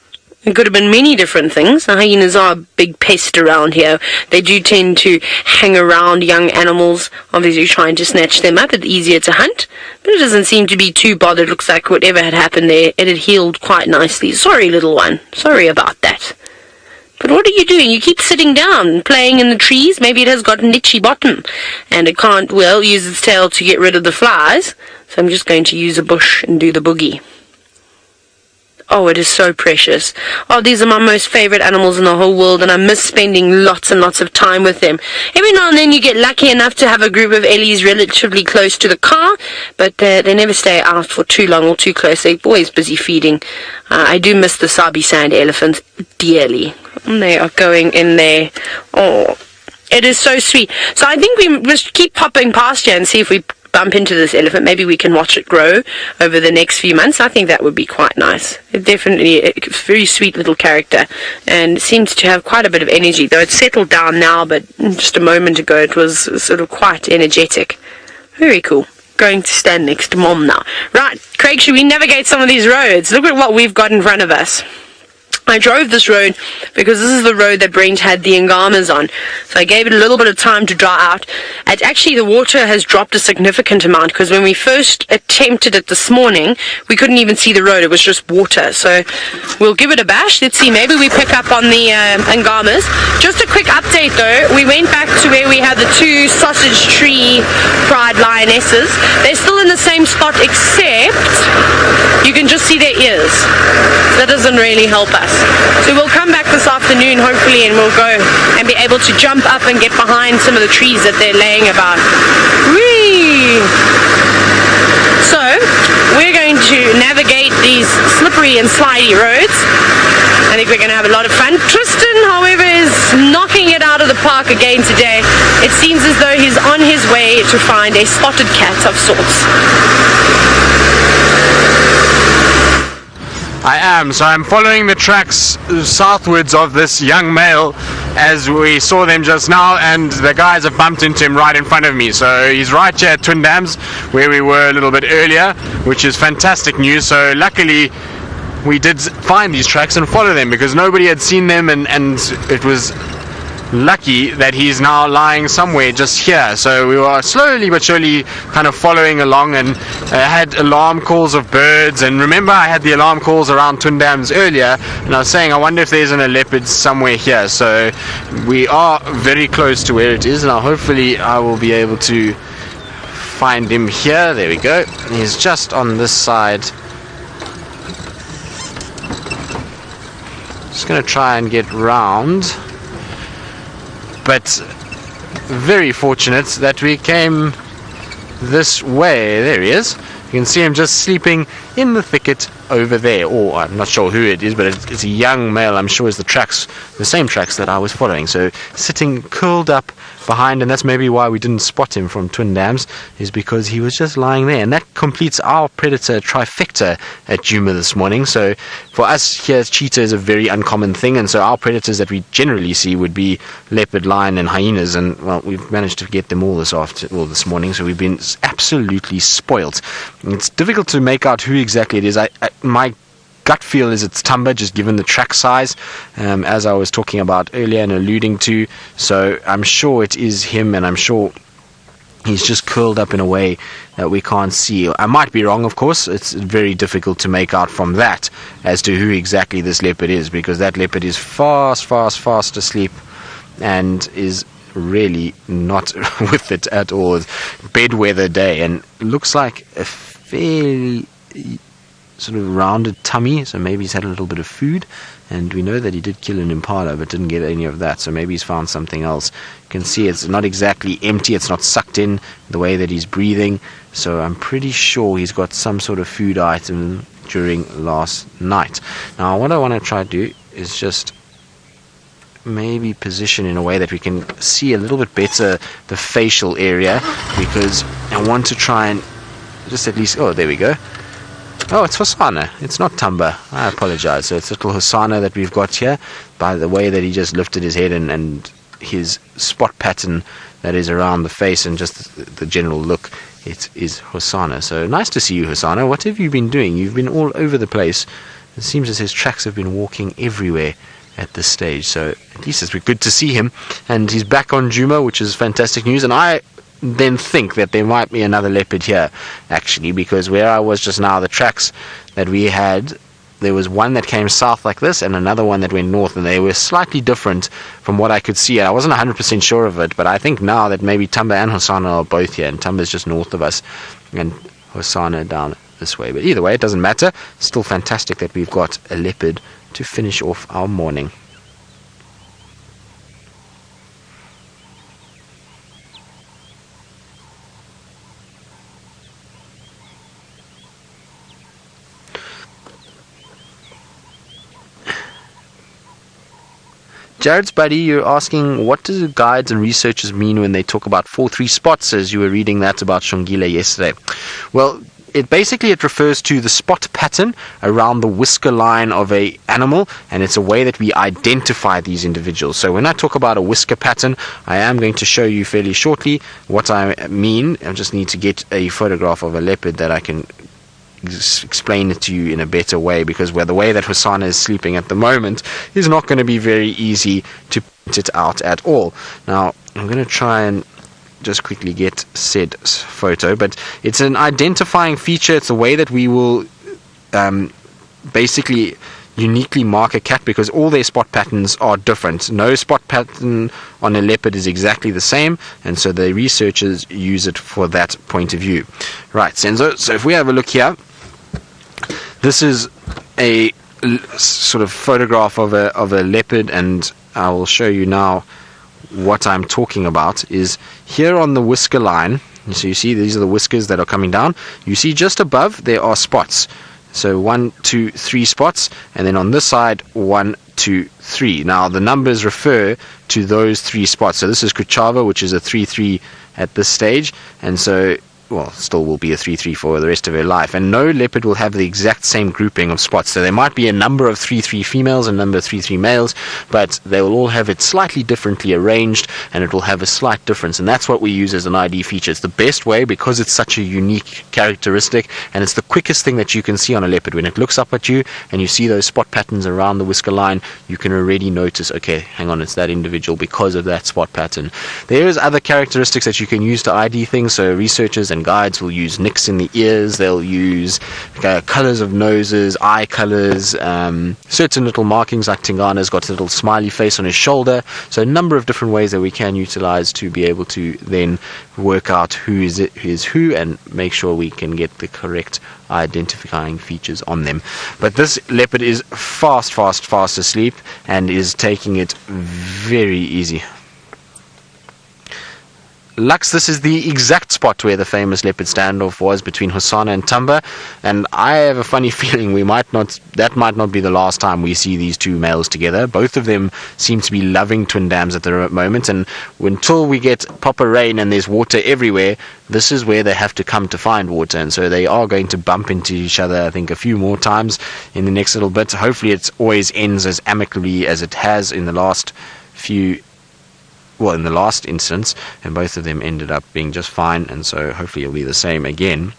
It could have been many different things. The hyenas are a big pest around here. They do tend to hang around young animals, obviously trying to snatch them up. It's easier to hunt, but it doesn't seem to be too bothered. Looks like whatever had happened there, it had healed quite nicely. Sorry, little one. Sorry about that. But what are you doing? You keep sitting down, playing in the trees. Maybe it has got an itchy bottom, and it can't, use its tail to get rid of the flies. So I'm just going to use a bush and do the boogie. oh, it is so precious. Oh, these are my most favorite animals in the whole world, and I miss spending lots and lots of time with them. Every now and then you get lucky enough to have a group of Ellies relatively close to the car, but they never stay out for too long or too close. They're always busy feeding. I do miss the Sabi sand elephant dearly. They are going in there. Oh, it is so sweet. So I think we must keep popping past here and see if we bump into this elephant. Maybe we can watch it grow over the next few months. I think that would be quite nice. It definitely a very sweet little character, and seems to have quite a bit of energy, though it's settled down now, but just a moment ago it was sort of quite energetic. Very cool. Going to stand next to Mom now. Right, Craig, should we navigate some of these roads? Look at what we've got in front of us. I drove this road because this is the road that Brent had the Angamas on. So I gave it a little bit of time to dry out. And actually, the water has dropped a significant amount, because when we first attempted it this morning, we couldn't even see the road. It was just water. So we'll give it a bash. Let's see. Maybe we pick up on the Angamas. Just a quick update, though. We went back to where we had the 2 sausage tree pride lionesses. They're still in the same spot, except you can just see their ears. That doesn't really help us. So we'll come back this afternoon, hopefully, and we'll go and be able to jump up and get behind some of the trees that they're laying about. Whee! So, we're going to navigate these slippery and slidey roads. I think we're going to have a lot of fun. Tristan, however, is knocking it out of the park again today. It seems as though he's on his way to find a spotted cat of sorts. I am, so I'm following the tracks southwards of this young male, as we saw them just now, and the guys have bumped into him right in front of me. So he's right here at Twin Dams, where we were a little bit earlier, which is fantastic news. So luckily we did find these tracks and follow them, because nobody had seen them, and it was lucky that he's now lying somewhere just here. So we were slowly but surely kind of following along, and had alarm calls of birds. And remember, I had the alarm calls around Twin Dams earlier, and I was saying I wonder if there's a leopard somewhere here. So we are very close to where it is. Now hopefully I will be able to find him here. There we go. He's just on this side. Just going to try and get round, but very fortunate that we came this way. There he is. You can see him just sleeping in the thicket over there, or I'm not sure who it is, but it's a young male. I'm sure it's the same tracks that I was following. So sitting curled up behind, and that's maybe why we didn't spot him from Twin Dams, is because he was just lying there. And that completes our predator trifecta at Djuma this morning. So for us here, cheetah is a very uncommon thing, and so our predators that we generally see would be leopard, lion, and hyenas. And well, we've managed to get them all this morning, so we've been absolutely spoilt. It's difficult to make out who exactly it is. My gut feel is it's Tumba, just given the track size, as I was talking about earlier and alluding to. So I'm sure it is him, and I'm sure he's just curled up in a way that we can't see. I might be wrong, of course. It's very difficult to make out from that as to who exactly this leopard is, because that leopard is fast asleep and is really not with it at all. Bedweather day, and looks like a fairly sort of rounded tummy, so maybe he's had a little bit of food, and we know that he did kill an impala but didn't get any of that, so maybe he's found something else. You can see it's not exactly empty, it's not sucked in the way that he's breathing, so I'm pretty sure he's got some sort of food item during last night. Now what I want to try to do is just maybe position in a way that we can see a little bit better the facial area, because I want to try and just at least, oh, there we go. Oh, it's Hosana. It's not Tumba. I apologize. So it's little Hosana that we've got here. By the way that he just lifted his head and his spot pattern that is around the face and just the general look, it is Hosana. So nice to see you, Hosana. What have you been doing? You've been all over the place. It seems as his tracks have been walking everywhere at this stage. So at least it's good to see him. And he's back on Djuma, which is fantastic news. And I then think that there might be another leopard here, actually, because where I was just now, the tracks that we had, there was one that came south like this and another one that went north, and they were slightly different from what I could see. I wasn't 100% sure of it, but I think now that maybe Tumba and Hosana are both here, and Tumba's just north of us and Hosana down this way. But either way, it doesn't matter. Still fantastic that we've got a leopard to finish off our morning. Jared's buddy, you're asking, what do guides and researchers mean when they talk about 4-3 spots, as you were reading that about Shongile yesterday? Well, it refers to the spot pattern around the whisker line of a animal, and it's a way that we identify these individuals. So when I talk about a whisker pattern, I am going to show you fairly shortly what I mean. I just need to get a photograph of a leopard that I can explain it to you in a better way, because the way that Hosana is sleeping at the moment is not going to be very easy to point it out at all. Now I'm going to try and just quickly get said photo, but it's an identifying feature. It's a way that we will basically uniquely mark a cat, because all their spot patterns are different. No spot pattern on a leopard is exactly the same, and so the researchers use it for that point of view. Right, Senzo, so if we have a look here, this is a sort of photograph of a leopard, and I will show you now what I'm talking about. Is here on the whisker line, so you see these are the whiskers that are coming down. You see just above there are spots. So 1, 2, 3 spots, and then on this side 1, 2, 3. Now the numbers refer to those 3 spots. So this is Kuchava, which is a 3-3 at this stage, and so still will be a 3-3 for the rest of her life. And no leopard will have the exact same grouping of spots. So there might be a number of 3-3 females and a number of 3-3 males, but they will all have it slightly differently arranged, and it will have a slight difference. And that's what we use as an ID feature. It's the best way, because it's such a unique characteristic, and it's the quickest thing that you can see on a leopard. When it looks up at you and you see those spot patterns around the whisker line, you can already notice, okay, hang on, it's that individual because of that spot pattern. There is other characteristics that you can use to ID things. So researchers and guides will use nicks in the ears, they'll use colors of noses, eye colors, certain little markings, like Tingana's got a little smiley face on his shoulder. So a number of different ways that we can utilize to be able to then work out who is who and make sure we can get the correct identifying features on them. But this leopard is fast asleep and is taking it very easy. Lux, this is the exact spot where the famous leopard standoff was between Hosana and Tamba, and I have a funny feeling that might not be the last time we see these two males together. Both of them seem to be loving twin dams at the moment, and until we get proper rain and there's water everywhere, this is where they have to come to find water, and so they are going to bump into each other, I think, a few more times in the next little bit. Hopefully it always ends as amicably as it has in the last instance, and both of them ended up being just fine, and so hopefully it'll be the same again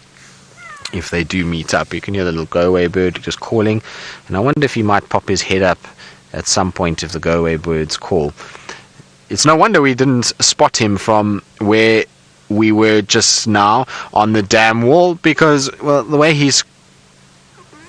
if they do meet up. You can hear the little go-away bird just calling, and I wonder if he might pop his head up at some point if the go-away birds call. It's no wonder we didn't spot him from where we were just now on the dam wall, because, the way he's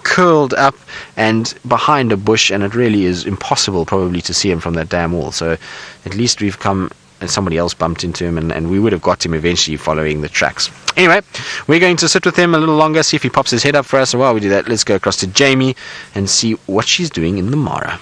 curled up and behind a bush, and it really is impossible probably to see him from that damn wall. So at least we've come and somebody else bumped into him, and we would have got him eventually following the tracks. Anyway, we're going to sit with him a little longer, see if he pops his head up for us. And while we do that, let's go across to Jamie and see what she's doing in the Mara.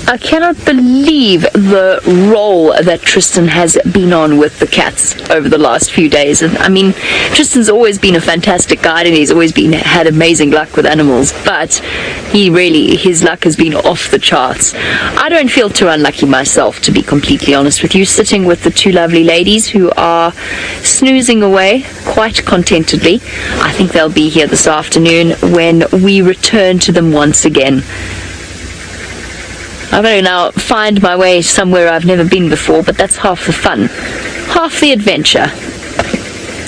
I cannot believe the role that Tristan has been on with the cats over the last few days. And I mean, Tristan's always been a fantastic guide, and he's always had amazing luck with animals, but his luck has been off the charts. I don't feel too unlucky myself, to be completely honest with you, sitting with the two lovely ladies who are snoozing away quite contentedly. I think they'll be here this afternoon when we return to them once again. I'm going to now find my way somewhere I've never been before, but that's half the fun, half the adventure.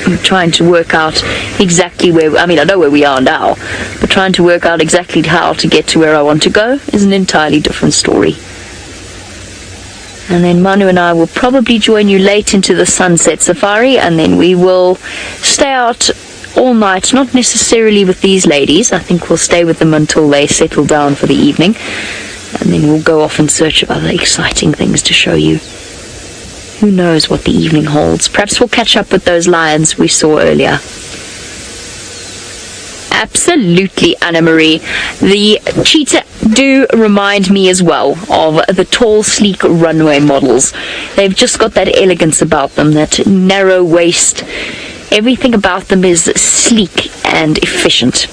I'm trying to work out exactly I know where we are now, but trying to work out exactly how to get to where I want to go is an entirely different story. And then Manu and I will probably join you late into the sunset safari, and then we will stay out all night, not necessarily with these ladies. I think we'll stay with them until they settle down for the evening, and then we'll go off in search of other exciting things to show you. Who knows what the evening holds? Perhaps we'll catch up with those lions we saw earlier. Absolutely, Anna-Marie. The cheetah do remind me as well of the tall, sleek runway models. They've just got that elegance about them, that narrow waist. Everything about them is sleek and efficient.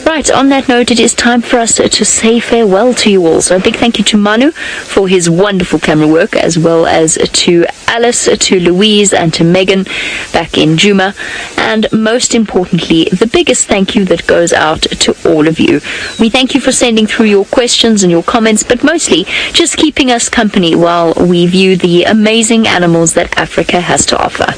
Right, on that note, it is time for us to say farewell to you all. So a big thank you to Manu for his wonderful camera work, as well as to Alice, to Louise, and to Megan back in Djuma. And most importantly, the biggest thank you that goes out to all of you. We thank you for sending through your questions and your comments, but mostly just keeping us company while we view the amazing animals that Africa has to offer.